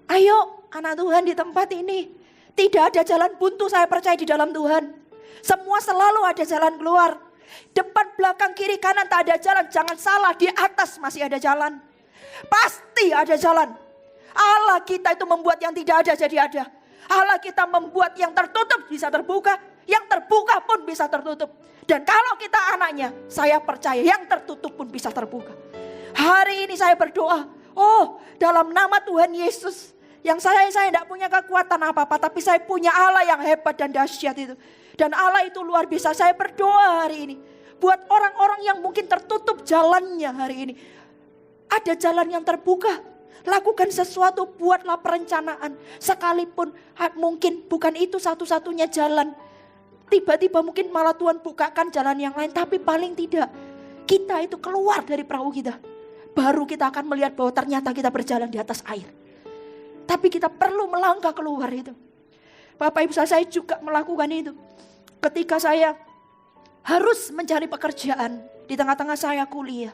Ayo anak Tuhan di tempat ini. Tidak ada jalan buntu saya percaya di dalam Tuhan. Semua selalu ada jalan keluar. Depan, belakang, kiri, kanan tak ada jalan. Jangan salah, di atas masih ada jalan. Pasti ada jalan. Allah kita itu membuat yang tidak ada jadi ada. Allah kita membuat yang tertutup bisa terbuka. Yang terbuka pun bisa tertutup. Dan kalau kita anaknya, saya percaya yang tertutup pun bisa terbuka. Hari ini saya berdoa. Oh dalam nama Tuhan Yesus. Yang saya tidak punya kekuatan apa-apa. Tapi saya punya Allah yang hebat dan dahsyat itu. Dan Allah itu luar biasa. Saya berdoa hari ini. Buat orang-orang yang mungkin tertutup jalannya hari ini. Ada jalan yang terbuka. Lakukan sesuatu, buatlah perencanaan. Sekalipun mungkin bukan itu satu-satunya jalan. Tiba-tiba mungkin malah Tuhan bukakan jalan yang lain. Tapi paling tidak kita itu keluar dari perahu kita. Baru kita akan melihat bahwa ternyata kita berjalan di atas air. Tapi kita perlu melangkah keluar itu. Bapak Ibu saya juga melakukan itu. Ketika saya harus mencari pekerjaan di tengah-tengah saya kuliah.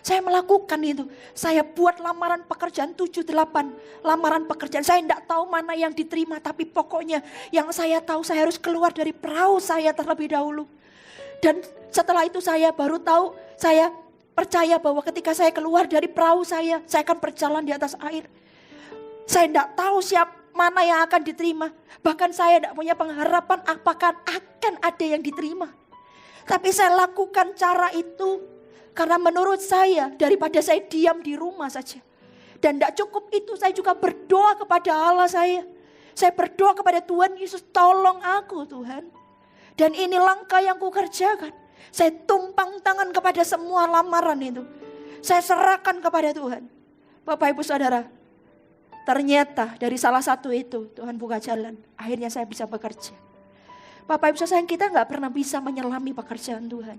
Saya melakukan itu. Saya buat lamaran pekerjaan 7-8. Lamaran pekerjaan. Saya tidak tahu mana yang diterima. Tapi pokoknya yang saya tahu saya harus keluar dari perahu saya terlebih dahulu. Dan setelah itu saya baru tahu. Saya percaya bahwa ketika saya keluar dari perahu saya akan berjalan di atas air. Saya tidak tahu mana yang akan diterima. Bahkan saya tidak punya pengharapan apakah akan ada yang diterima. Tapi saya lakukan cara itu karena menurut saya daripada saya diam di rumah saja. Dan tidak cukup itu, saya juga berdoa kepada Allah saya. Saya berdoa kepada Tuhan Yesus, tolong aku Tuhan. Dan ini langkah yang kukerjakan. Saya tumpang tangan kepada semua lamaran itu. Saya serahkan kepada Tuhan. Bapak Ibu Saudara. Ternyata dari salah satu itu Tuhan buka jalan. Akhirnya saya bisa bekerja. Bapak Ibu sayang kita gak pernah bisa menyelami pekerjaan Tuhan.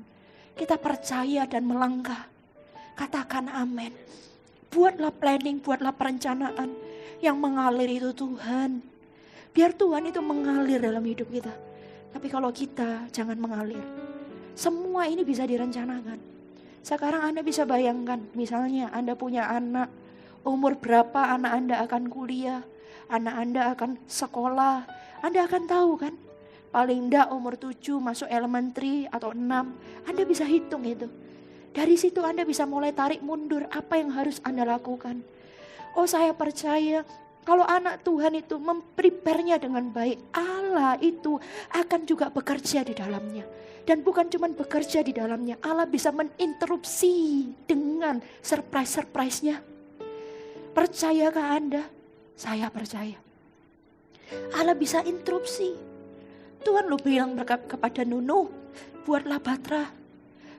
Kita percaya dan melangkah. Katakan amin. Buatlah planning, buatlah perencanaan. Yang mengalir itu Tuhan. Biar Tuhan itu mengalir dalam hidup kita. Tapi kalau kita jangan mengalir. Semua ini bisa direncanakan. Sekarang Anda bisa bayangkan. Misalnya Anda punya anak. Umur berapa anak Anda akan kuliah, anak Anda akan sekolah, Anda akan tahu kan. Paling enggak umur 7 masuk elementary atau 6, Anda bisa hitung itu. Dari situ Anda bisa mulai tarik mundur apa yang harus Anda lakukan. Oh saya percaya kalau anak Tuhan itu memprepare-nya dengan baik, Allah itu akan juga bekerja di dalamnya. Dan bukan cuma bekerja di dalamnya, Allah bisa meninterupsi dengan surprise-surprise-nya. Percayakah Anda? Saya percaya. Allah bisa interupsi. Tuhan lu bilang kepada Nuh, buatlah batra.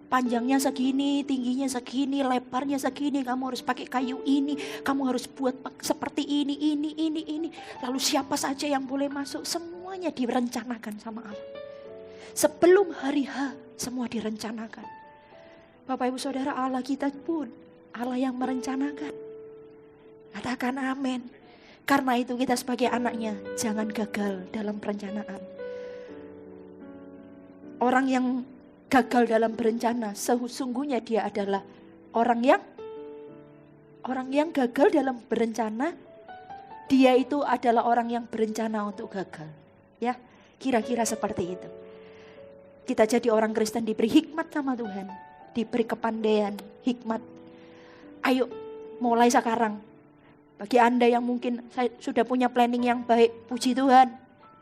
Panjangnya segini, tingginya segini, lebarnya segini. Kamu harus pakai kayu ini. Kamu harus buat seperti ini. Lalu siapa saja yang boleh masuk. Semuanya direncanakan sama Allah. Sebelum hari H, semua direncanakan. Bapak Ibu Saudara, Allah kita pun Allah yang merencanakan. Katakan amin. Karena itu kita sebagai anaknya jangan gagal dalam perencanaan. Orang yang gagal dalam berencana sesungguhnya dia adalah orang yang gagal dalam berencana. Dia itu adalah orang yang berencana untuk gagal. Ya, kira-kira seperti itu. Kita jadi orang Kristen diberi hikmat sama Tuhan, diberi kepandaian, hikmat. Ayo mulai sekarang. Bagi Anda yang mungkin sudah punya planning yang baik, puji Tuhan,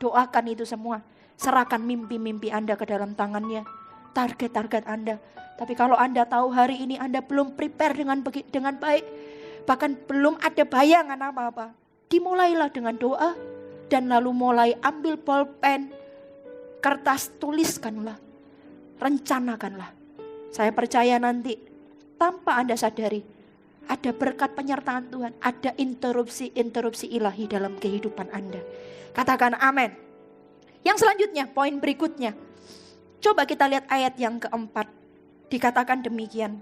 doakan itu semua. Serahkan mimpi-mimpi Anda ke dalam tangannya, target-target Anda. Tapi kalau Anda tahu hari ini Anda belum prepare dengan baik, bahkan belum ada bayangan apa-apa, dimulailah dengan doa dan lalu mulai ambil bolpen, kertas, tuliskanlah, rencanakanlah. Saya percaya nanti tanpa Anda sadari ada berkat penyertaan Tuhan, ada interupsi ilahi dalam kehidupan Anda. Katakan amin. Yang selanjutnya, poin berikutnya. Coba kita lihat ayat yang keempat. Dikatakan demikian.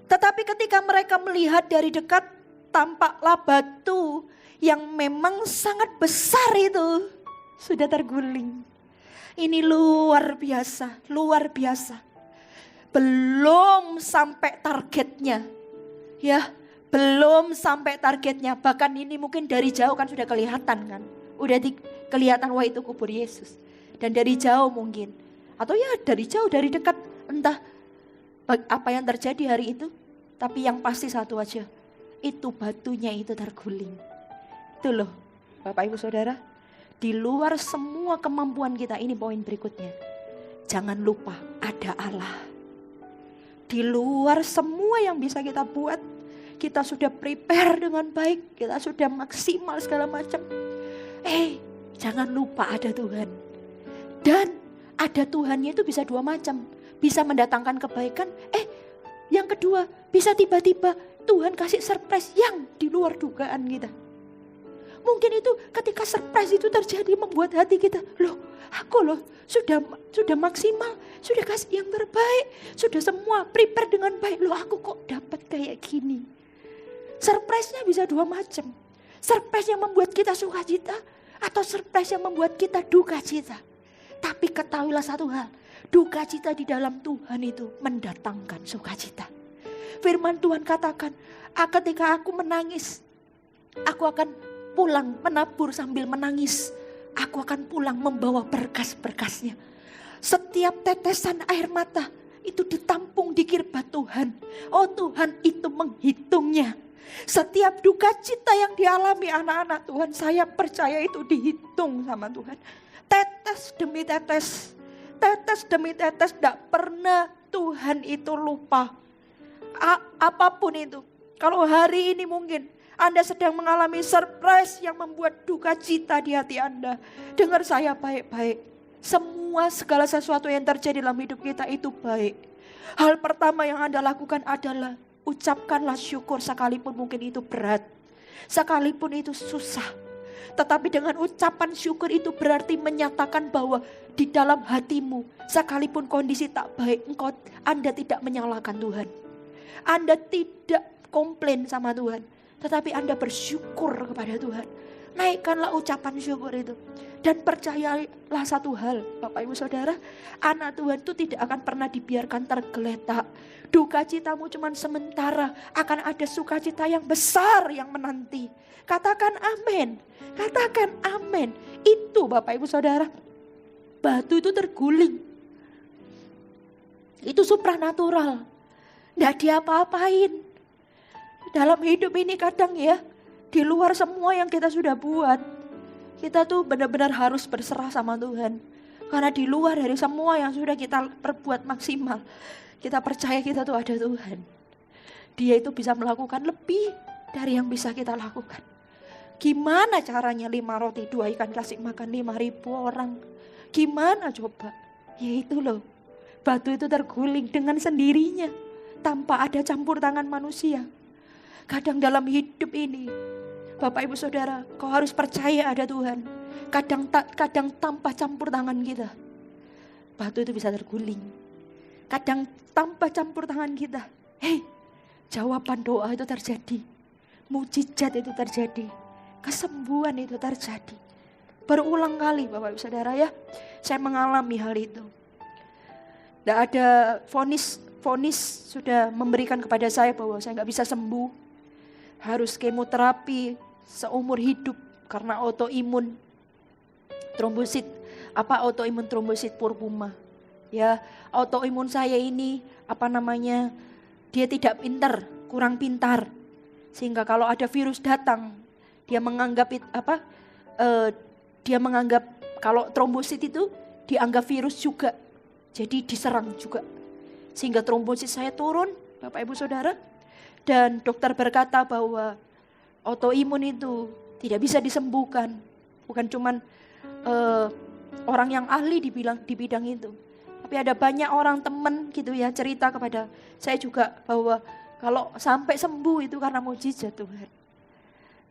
Tetapi ketika mereka melihat dari dekat, tampaklah batu yang memang sangat besar itu sudah terguling. Ini luar biasa, luar biasa. Belum sampai targetnya. Ya, belum sampai targetnya. Bahkan ini mungkin dari jauh kan sudah kelihatan kan. Udah kelihatan wah itu kubur Yesus. Dan dari jauh mungkin. Atau ya dari jauh, dari dekat. Entah apa yang terjadi hari itu. Tapi yang pasti satu aja. Itu batunya itu terguling. Itu loh Bapak Ibu Saudara. Di luar semua kemampuan kita, ini poin berikutnya. Jangan lupa ada Allah. Di luar semua yang bisa kita buat, kita sudah prepare dengan baik, kita sudah maksimal segala macam. Jangan lupa ada Tuhan. Dan ada Tuhannya itu bisa dua macam. Bisa mendatangkan kebaikan, yang kedua bisa tiba-tiba Tuhan kasih surprise yang di luar dugaan kita. Mungkin itu ketika surprise itu terjadi membuat hati kita, aku sudah maksimal, sudah kasih yang terbaik, sudah semua prepare dengan baik, aku kok dapat kayak gini. Surprise-nya bisa dua macam. Surprise yang membuat kita sukacita atau surprise yang membuat kita duka cita. Tapi ketahuilah satu hal, duka cita di dalam Tuhan itu mendatangkan sukacita. Firman Tuhan katakan, ketika aku menangis, aku akan pulang menabur sambil menangis. Aku akan pulang membawa berkas-berkasnya. Setiap tetesan air mata itu ditampung di kirbat Tuhan. Oh Tuhan itu menghitungnya. Setiap duka cita yang dialami anak-anak Tuhan, saya percaya itu dihitung sama Tuhan. Tetes demi tetes. Tetes demi tetes, tidak pernah Tuhan itu lupa. Apapun itu. Kalau hari ini mungkin Anda sedang mengalami surprise yang membuat duka cita di hati Anda. Dengar saya baik-baik. Segala sesuatu yang terjadi dalam hidup kita itu baik. Hal pertama yang Anda lakukan adalah ucapkanlah syukur sekalipun mungkin itu berat. Sekalipun itu susah. Tetapi dengan ucapan syukur itu berarti menyatakan bahwa di dalam hatimu sekalipun kondisi tak baik, Anda tidak menyalahkan Tuhan. Anda tidak komplain sama Tuhan. Tetapi Anda bersyukur kepada Tuhan. Naikkanlah ucapan syukur itu. Dan percayalah satu hal, Bapak Ibu Saudara, anak Tuhan itu tidak akan pernah dibiarkan tergeletak. Duka citamu cuma sementara, akan ada sukacita yang besar yang menanti. Katakan amin. Katakan amin. Itu Bapak Ibu Saudara, batu itu terguling. Itu supranatural. Tidak diapa-apain. Dalam hidup ini kadang ya, di luar semua yang kita sudah buat, kita tuh benar-benar harus berserah sama Tuhan. Karena di luar dari semua yang sudah kita perbuat maksimal, kita percaya kita tuh ada Tuhan. Dia itu bisa melakukan lebih dari yang bisa kita lakukan. Gimana caranya 5 roti 2 ikan kasih makan 5.000 orang? Gimana coba? Ya itu loh, batu itu terguling dengan sendirinya, tanpa ada campur tangan manusia. Kadang dalam hidup ini, Bapak Ibu Saudara, kau harus percaya ada Tuhan. Kadang tanpa campur tangan kita, batu itu bisa terguling. Kadang tanpa campur tangan kita, jawaban doa itu terjadi. Mujizat itu terjadi. Kesembuhan itu terjadi. Berulang kali Bapak Ibu Saudara ya. Saya mengalami hal itu. Tidak ada vonis sudah memberikan kepada saya bahwa saya nggak bisa sembuh. Harus kemoterapi seumur hidup karena autoimun trombosit. Autoimun trombosit purpura. Ya, autoimun saya ini dia tidak pintar, kurang pintar. Sehingga kalau ada virus datang, dia menganggap kalau trombosit itu dianggap virus juga. Jadi diserang juga. Sehingga trombosit saya turun, Bapak Ibu Saudara. Dan dokter berkata bahwa autoimun itu tidak bisa disembuhkan. Bukan cuman orang yang ahli di bidang itu. Tapi ada banyak orang teman gitu ya cerita kepada saya juga bahwa kalau sampai sembuh itu karena mujizat Tuhan.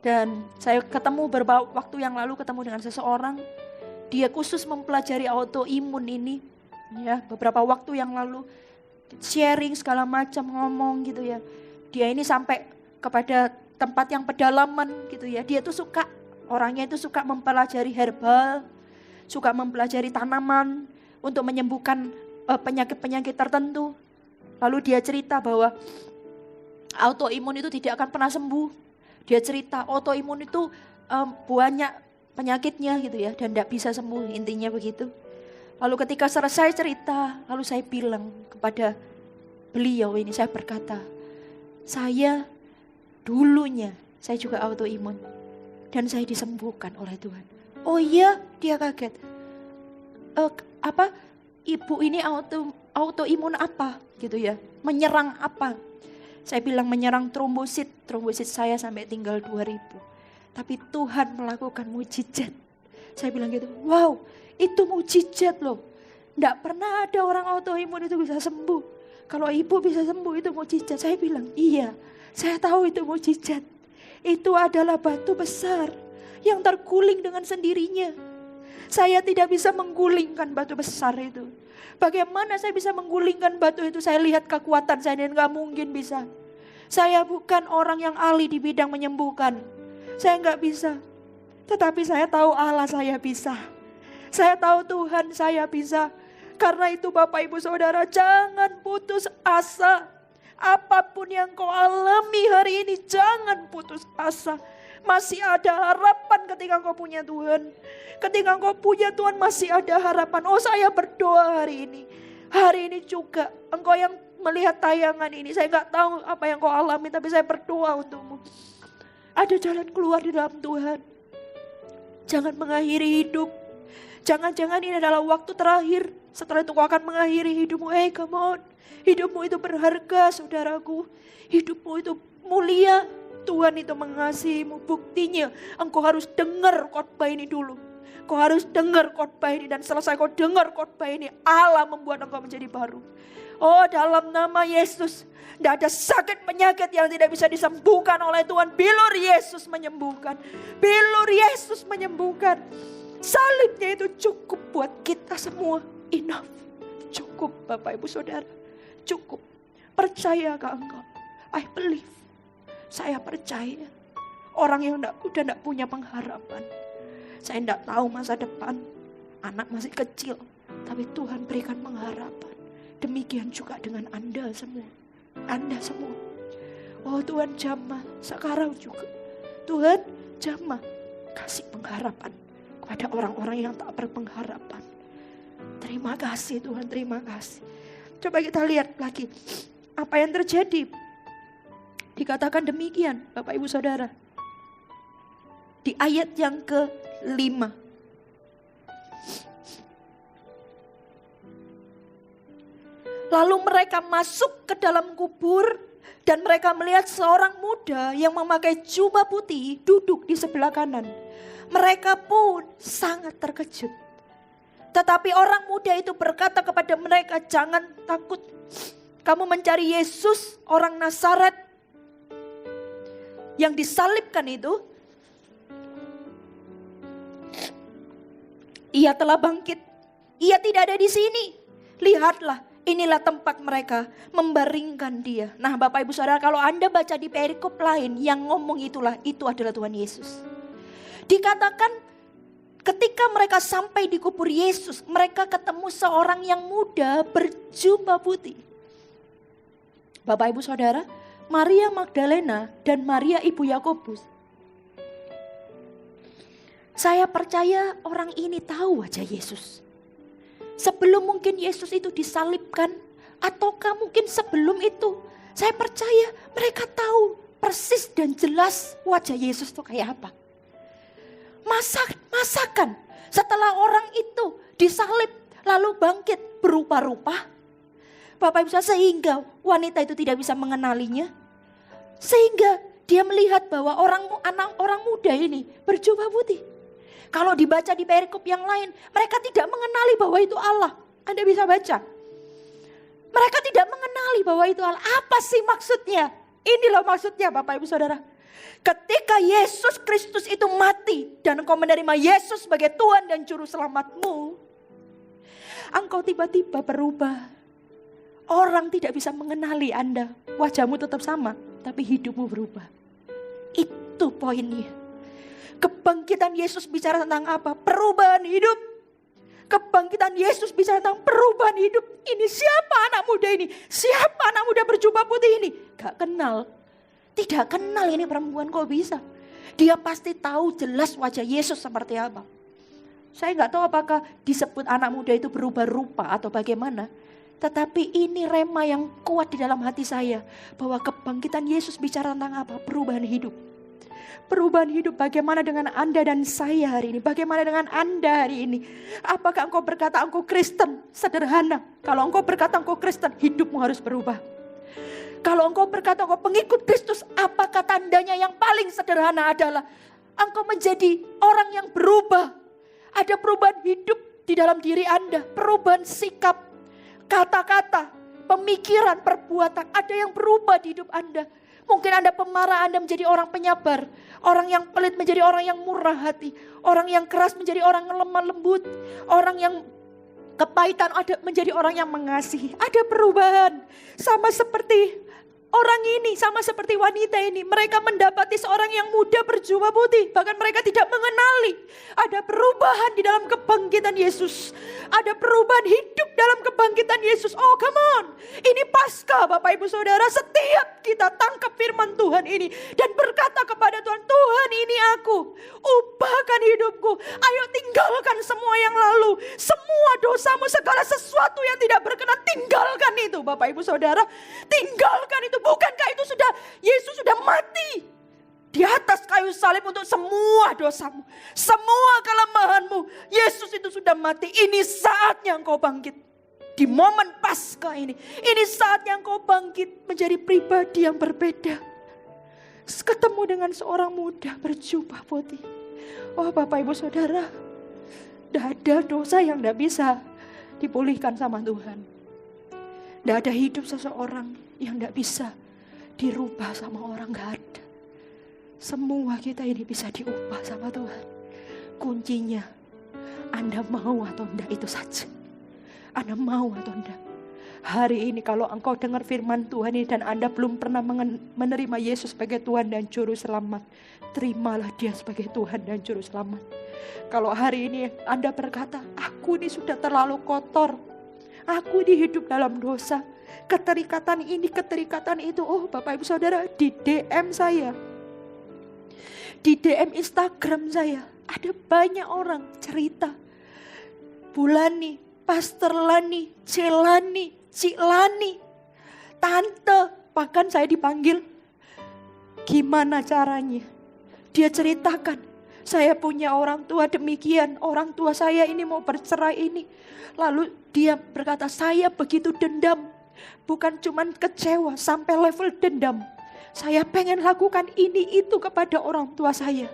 Dan saya beberapa waktu yang lalu ketemu dengan seseorang, dia khusus mempelajari autoimun ini. Ya, beberapa waktu yang lalu sharing segala macam ngomong gitu ya. Dia ini sampai kepada tempat yang pedalaman gitu ya. Dia tuh orangnya itu suka mempelajari herbal, suka mempelajari tanaman untuk menyembuhkan penyakit-penyakit tertentu. Lalu dia cerita bahwa autoimun itu tidak akan pernah sembuh. Dia cerita autoimun itu banyak penyakitnya gitu ya dan tidak bisa sembuh, intinya begitu. Lalu ketika selesai cerita, lalu saya bilang kepada beliau ini, saya berkata, saya juga autoimun dan saya disembuhkan oleh Tuhan. Oh iya, dia kaget. Ibu ini autoimun apa gitu ya? Menyerang apa? Saya bilang menyerang trombosit saya sampai tinggal 2000. Tapi Tuhan melakukan mujizat. Saya bilang gitu, wow, itu mujizat loh. Tidak pernah ada orang autoimun itu bisa sembuh. Kalau ibu bisa sembuh itu mujizat. Saya bilang, iya, saya tahu itu mujizat. Itu adalah batu besar yang terguling dengan sendirinya. Saya tidak bisa menggulingkan batu besar itu. Bagaimana saya bisa menggulingkan batu itu? Saya lihat kekuatan saya dan gak mungkin bisa. Saya bukan orang yang ahli di bidang menyembuhkan. Saya gak bisa. Tetapi saya tahu Allah saya bisa. Saya tahu Tuhan saya bisa. Karena itu Bapak Ibu Saudara, jangan putus asa. Apapun yang kau alami hari ini, jangan putus asa. Masih ada harapan ketika engkau punya Tuhan. Ketika engkau punya Tuhan masih ada harapan. Oh, saya berdoa hari ini. Hari ini juga engkau yang melihat tayangan ini. Saya gak tahu apa yang kau alami, tapi saya berdoa untukmu. Ada jalan keluar di dalam Tuhan. Jangan mengakhiri hidup. Jangan-jangan ini adalah waktu terakhir. Setelah itu kau akan mengakhiri hidupmu. Hey, come on. Hidupmu itu berharga, saudaraku. Hidupmu itu mulia. Tuhan itu mengasihimu. Buktinya engkau harus dengar khotbah ini dulu. Kau harus dengar khotbah ini dan selesai kau dengar khotbah ini, Allah membuat engkau menjadi baru. Oh, dalam nama Yesus, tidak ada sakit penyakit yang tidak bisa disembuhkan oleh Tuhan. Bilur Yesus menyembuhkan. Bilur Yesus menyembuhkan. Salibnya itu cukup buat kita semua. Enough. Cukup Bapak Ibu Saudara. Cukup. Percayakah engkau? I believe. Saya percaya. Orang yang udah tidak punya pengharapan. Saya tidak tahu masa depan. Anak masih kecil. Tapi Tuhan berikan pengharapan. Demikian juga dengan Anda semua. Anda semua. Oh, Tuhan jamah sekarang juga. Tuhan jamah kasih pengharapan kepada orang-orang yang tak berpengharapan. Terima kasih Tuhan, terima kasih. Coba kita lihat lagi. Apa yang terjadi? Dikatakan demikian Bapak Ibu Saudara. Di ayat yang ke-5. Lalu mereka masuk ke dalam kubur dan mereka melihat seorang muda yang memakai jubah putih duduk di sebelah kanan. Mereka pun sangat terkejut. Tetapi orang muda itu berkata kepada mereka, jangan takut. Kamu mencari Yesus orang Nazaret yang disalibkan itu. Ia telah bangkit. Ia tidak ada di sini. Lihatlah, Inilah tempat mereka membaringkan dia. Nah Bapak Ibu Saudara, kalau Anda baca di perikop lain, yang ngomong itu adalah Tuhan Yesus. Dikatakan ketika mereka sampai di kubur Yesus, mereka ketemu seorang yang muda berjubah putih. Bapak Ibu Saudara, Maria Magdalena dan Maria Ibu Yakobus. Saya percaya orang ini tahu wajah Yesus. Sebelum mungkin Yesus itu disalibkan, ataukah mungkin sebelum itu, saya percaya mereka tahu persis dan jelas wajah Yesus itu kayak apa. Masakan setelah orang itu disalib lalu bangkit berupa-rupa. Bapak Ibu Saudara, sehingga wanita itu tidak bisa mengenalinya. Sehingga dia melihat bahwa orang muda ini berjubah putih. Kalau dibaca di perikop yang lain, mereka tidak mengenali bahwa itu Allah. Anda bisa baca. Mereka tidak mengenali bahwa itu Allah. Apa sih maksudnya? Ini loh maksudnya Bapak Ibu Saudara. Ketika Yesus Kristus itu mati dan engkau menerima Yesus sebagai Tuhan dan Juru Selamatmu, engkau tiba-tiba berubah. Orang tidak bisa mengenali Anda. Wajahmu tetap sama, tapi hidupmu berubah. Itu poinnya. Kebangkitan Yesus bicara tentang apa? Perubahan hidup. Kebangkitan Yesus bicara tentang perubahan hidup. Ini siapa anak muda ini? Siapa anak muda berjubah putih ini? Gak kenal. Tidak kenal ini perempuan, kok bisa? Dia pasti tahu jelas wajah Yesus seperti apa. Saya gak tahu apakah disebut anak muda itu berubah rupa atau bagaimana. Tetapi ini rema yang kuat di dalam hati saya. Bahwa kebangkitan Yesus bicara tentang apa? Perubahan hidup. Perubahan hidup. Bagaimana dengan Anda dan saya hari ini? Bagaimana dengan Anda hari ini? Apakah engkau berkata engkau Kristen? Sederhana. Kalau engkau berkata engkau Kristen, hidupmu harus berubah. Kalau engkau berkata engkau pengikut Kristus, apakah tandanya yang paling sederhana adalah engkau menjadi orang yang berubah. Ada perubahan hidup di dalam diri Anda. Perubahan sikap, kata-kata, pemikiran, perbuatan. Ada yang berubah di hidup Anda. Mungkin Anda pemarah, Anda menjadi orang penyabar. Orang yang pelit menjadi orang yang murah hati. Orang yang keras menjadi orang yang lemah lembut. Orang yang kepahitan menjadi orang yang mengasihi. Ada perubahan. Sama seperti orang ini, sama seperti wanita ini. Mereka mendapati seorang yang muda berjubah putih. Bahkan mereka tidak mengenali. Ada perubahan di dalam kebangkitan Yesus. Ada perubahan hidup dalam kebangkitan Yesus. Oh come on. Ini Paskah Bapak Ibu Saudara. Setiap kita tangkap firman Tuhan ini. Dan berkata kepada Tuhan, Tuhan ini aku. Ubahkan hidupku. Ayo tinggalkan semua yang lalu. Semua dosamu, segala sesuatu yang tidak berkenan. Tinggalkan itu Bapak Ibu Saudara. Tinggalkan itu. Bukankah itu Yesus sudah mati di atas kayu salib untuk semua dosamu, semua kelemahanmu. Yesus itu sudah mati. Ini saatnya engkau bangkit. Di momen Paskah ini saatnya engkau bangkit menjadi pribadi yang berbeda. Ketemu dengan seorang muda berjubah putih. Oh Bapak Ibu Saudara, tidak ada dosa yang tidak bisa dipulihkan sama Tuhan. Tidak ada hidup seseorang yang tidak bisa dirubah sama orang, gak ada. Semua kita ini bisa diubah sama Tuhan. Kuncinya Anda mau atau tidak, itu saja. Anda mau atau tidak. Hari ini kalau engkau dengar firman Tuhan ini dan Anda belum pernah menerima Yesus sebagai Tuhan dan Juru Selamat, terimalah Dia sebagai Tuhan dan Juru Selamat. Kalau hari ini Anda berkata, aku ini sudah terlalu kotor, aku ini hidup dalam dosa, keterikatan ini, keterikatan itu. Oh Bapak Ibu Saudara, di DM saya, di DM Instagram saya, ada banyak orang cerita. Bulani, Pastor Lani, Celani, Cilani, Tante, bahkan saya dipanggil. Gimana caranya? Dia ceritakan, saya punya orang tua demikian, orang tua saya ini mau bercerai ini. Lalu dia berkata, saya begitu dendam. Bukan cuman kecewa, sampai level dendam. Saya pengen lakukan ini itu kepada orang tua saya.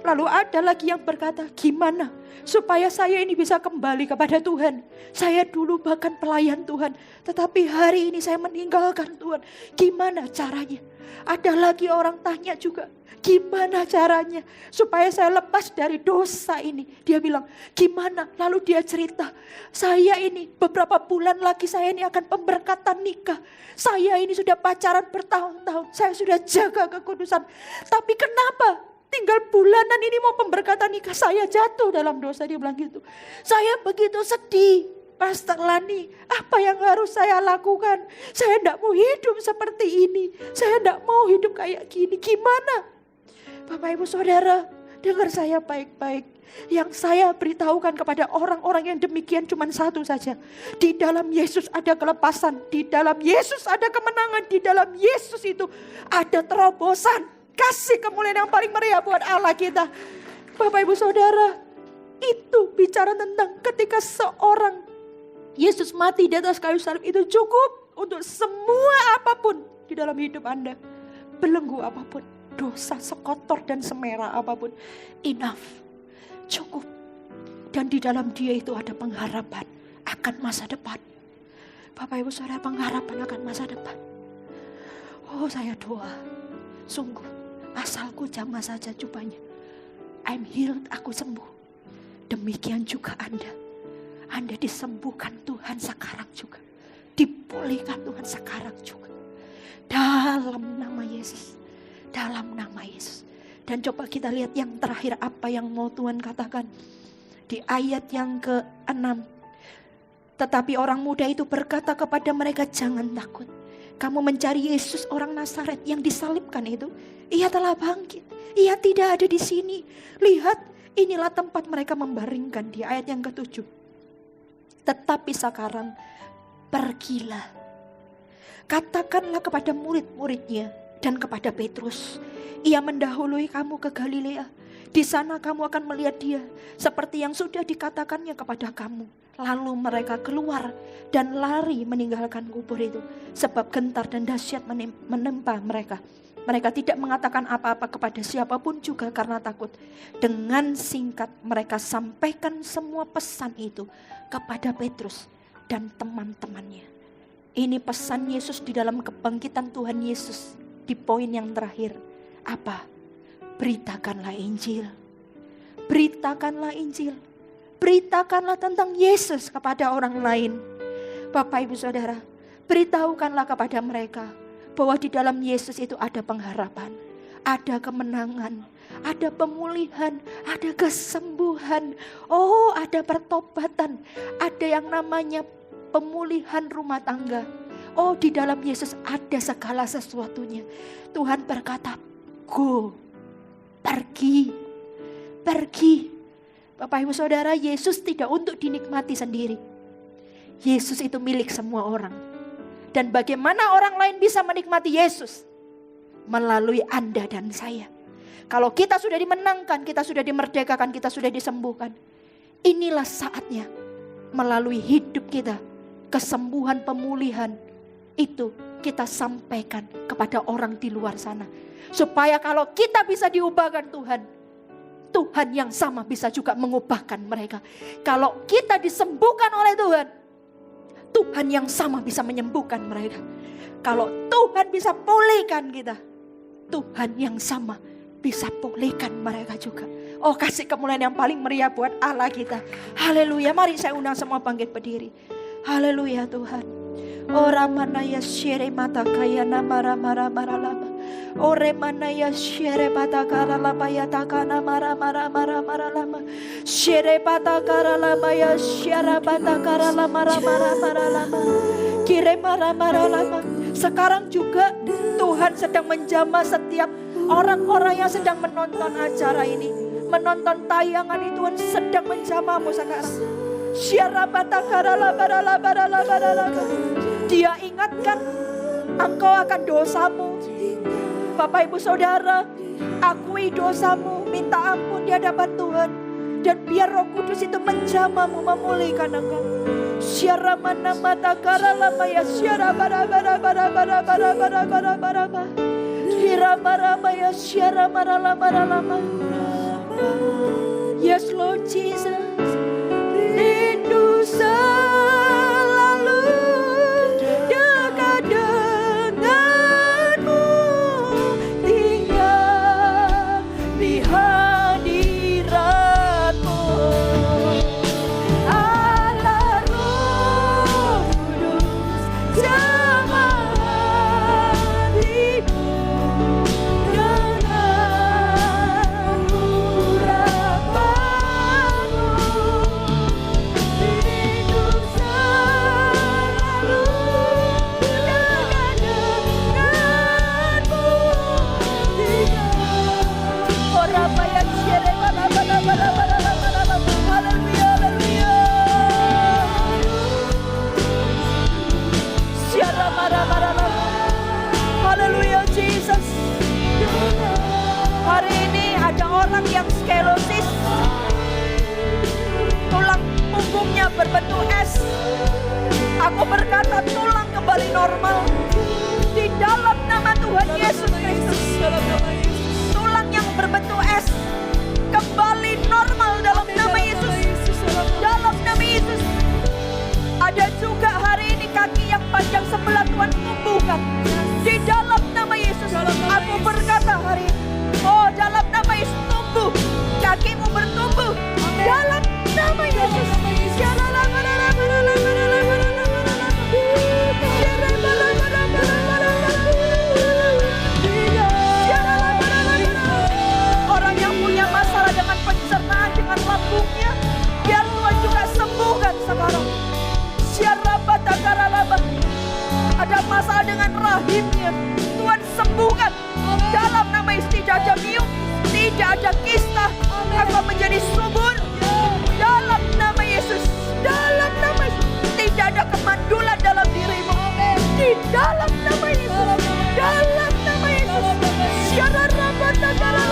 Lalu ada lagi yang berkata, gimana supaya saya ini bisa kembali kepada Tuhan? Saya dulu bahkan pelayan Tuhan, tetapi hari ini saya meninggalkan Tuhan. Gimana caranya? Ada lagi orang tanya juga, gimana caranya supaya saya lepas dari dosa ini? Dia bilang, gimana? Lalu dia cerita, saya ini beberapa bulan lagi saya ini akan pemberkatan nikah. Saya ini sudah pacaran bertahun-tahun, saya sudah jaga kekudusan. Tapi kenapa tinggal bulanan ini mau pemberkatan nikah saya jatuh dalam dosa? Dia bilang gitu. Saya begitu sedih. Pastor Lani, apa yang harus saya lakukan? Saya tidak mau hidup seperti ini. Saya tidak mau hidup kayak gini. Gimana? Bapak Ibu Saudara, dengar saya baik-baik. Yang saya beritahukan kepada orang-orang yang demikian cuma satu saja. Di dalam Yesus ada kelepasan. Di dalam Yesus ada kemenangan. Di dalam Yesus itu ada terobosan. Kasih kemuliaan yang paling meriah buat Allah kita. Bapak Ibu Saudara, itu bicara tentang ketika seorang Yesus mati di atas kayu salib, itu cukup untuk semua apapun di dalam hidup Anda. Belenggu apapun, dosa sekotor dan semerah apapun, enough, cukup. Dan di dalam Dia itu ada pengharapan akan masa depan. Bapak Ibu Saudara, pengharapan akan masa depan. Oh, saya doa, sungguh asalku jamah saja jubahnya. I'm healed, aku sembuh. Demikian juga Anda. Anda disembuhkan Tuhan sekarang juga. Dipulihkan Tuhan sekarang juga. Dalam nama Yesus. Dalam nama Yesus. Dan coba kita lihat yang terakhir apa yang mau Tuhan katakan. Di ayat yang ke-6. Tetapi orang muda itu berkata kepada mereka, jangan takut. Kamu mencari Yesus orang Nazaret yang disalibkan itu. Ia telah bangkit. Ia tidak ada di sini. Lihat, inilah tempat mereka membaringkan. Di ayat yang ke-7. Tetapi sekarang pergilah. Katakanlah kepada murid-muridnya dan kepada Petrus. Ia mendahului kamu ke Galilea. Di sana kamu akan melihat dia. Seperti yang sudah dikatakannya kepada kamu. Lalu mereka keluar dan lari meninggalkan kubur itu. Sebab gentar dan dahsyat menempa mereka. Mereka tidak mengatakan apa-apa kepada siapapun juga karena takut. Dengan singkat mereka sampaikan semua pesan itu kepada Petrus dan teman-temannya. Ini pesan Yesus di dalam kebangkitan Tuhan Yesus di poin yang terakhir. Apa? Beritakanlah Injil. Beritakanlah Injil. Beritakanlah tentang Yesus kepada orang lain. Bapak Ibu Saudara, beritahukanlah kepada mereka bahwa di dalam Yesus itu ada pengharapan, ada kemenangan, ada pemulihan, ada kesembuhan. Oh, ada pertobatan, ada yang namanya pemulihan rumah tangga. Oh, di dalam Yesus ada segala sesuatunya. Tuhan berkata, go, pergi, pergi. Bapak Ibu Saudara, Yesus tidak untuk dinikmati sendiri. Yesus itu milik semua orang. Dan bagaimana orang lain bisa menikmati Yesus? Melalui Anda dan saya. Kalau kita sudah dimenangkan, kita sudah dimerdekakan, kita sudah disembuhkan. Inilah saatnya melalui hidup kita, kesembuhan, pemulihan, itu kita sampaikan kepada orang di luar sana. Supaya kalau kita bisa diubahkan Tuhan, Tuhan yang sama bisa juga mengubahkan mereka. Kalau kita disembuhkan oleh Tuhan, Tuhan yang sama bisa menyembuhkan mereka. Kalau Tuhan bisa pulihkan kita, Tuhan yang sama bisa pulihkan mereka juga. Oh, kasih kemuliaan yang paling meriah buat Allah kita. Haleluya. Mari saya undang semua bangkit berdiri. Haleluya Tuhan. Oh, ramana ya syere mata kaya nama ramara mara lama. Oh, remana ya syere mata kara lama ya takana mara mara mara mara lama. Syere mata kara lama ya syara mata kara lama mara mara lama. Kire mara mara lama. Sekarang juga Tuhan sedang menjamah setiap orang-orang yang sedang menonton acara ini, menonton tayangan itu. Tuhan sedang menjamahmu sekarang. Syara mata kara lama lama lama lama. Dia ingatkan engkau akan dosamu. Bapak Ibu Saudara, akui dosamu, minta ampun di hadapan Tuhan. Dan biar Roh Kudus itu menjamahmu, memulihkan engkau. Syara mana mata kara lama ya syara bara bara bara bara bara bara bara bara bara. Hira bara ya syara mara lama lama. Yes Lord Jesus, rindu selalu dekat denganmu, tinggal di hadiratmu. Allah Roh Kudus, jamaah hatiku dengan urapanmu, rindu selalu dekat denganmu, tinggal. Oh Rabbaya Cire, haleluya, haleluya. Siara marah-marah. Haleluya Jesus. Hari ini ada orang yang skelosis, tulang punggungnya berbentuk S. Aku berkata tulang kembali normal di dalam nama Tuhan Yesus Kristus. Tulang yang berbentuk S kembali normal dalam nama Yesus. Dalam nama Yesus. Ada juga hari ini kaki yang panjang sebelah Tuhan tumbuhkan di dalam nama Yesus. Aku berkata hari ini, oh dalam nama Yesus tumbuh, kakimu bertumbuh dalam nama Yesus. Orang yang punya masalah dengan pencernaan, dengan lambungnya, biar Tuhan juga sembuhkan sekarang. Ada masalah dengan rahimnya, Tuhan sembuhkan dalam nama Yesus. Tidak ada miom, tidak ada kista, akan menjadi subur dalam nama Yesus. Dalam nama Yesus. Tidak ada kemandulan dalam dirimu, di dalam nama Yesus. Dalam nama Yesus. Siara rapat negara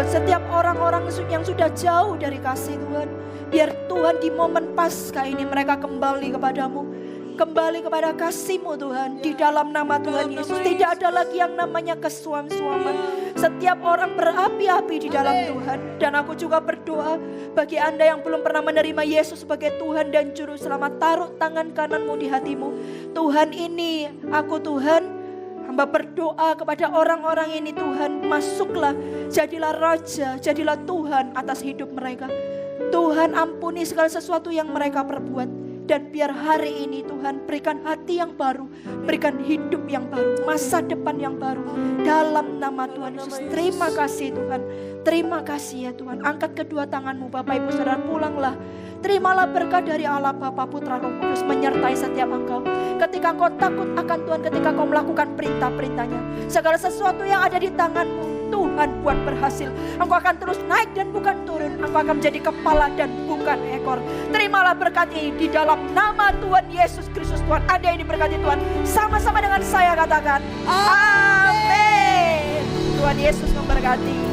setiap orang-orang yang sudah jauh dari kasih Tuhan, biar Tuhan di momen Paskah ini mereka kembali kepadamu, kembali kepada kasih-Mu Tuhan, di dalam nama Tuhan Yesus. Tidak ada lagi yang namanya kesuam-suaman. Setiap orang berapi-api di dalam Tuhan. Dan aku juga berdoa bagi Anda yang belum pernah menerima Yesus sebagai Tuhan dan Juru Selamat, taruh tangan kananmu di hatimu. Tuhan ini, aku Tuhan, hamba berdoa kepada orang-orang ini Tuhan, masuklah, jadilah Raja, jadilah Tuhan atas hidup mereka. Tuhan ampuni segala sesuatu yang mereka perbuat. Dan biar hari ini Tuhan berikan hati yang baru, berikan hidup yang baru, masa depan yang baru. Dalam nama Tuhan Yesus, terima kasih Tuhan. Terima kasih ya Tuhan. Angkat kedua tanganmu Bapak Ibu Saudara, pulanglah. Terimalah berkat dari Allah Bapa, Putra, Roh Kudus menyertai setiap engkau. Ketika kau takut akan Tuhan, ketika kau melakukan perintah-perintahnya, segala sesuatu yang ada di tanganmu Tuhan buat berhasil. Engkau akan terus naik dan bukan turun. Engkau akan menjadi kepala dan bukan ekor. Terimalah berkat ini di dalam nama Tuhan Yesus Kristus. Tuhan, Anda yang diberkati Tuhan, sama-sama dengan saya katakan amin. Tuhan Yesus memberkati.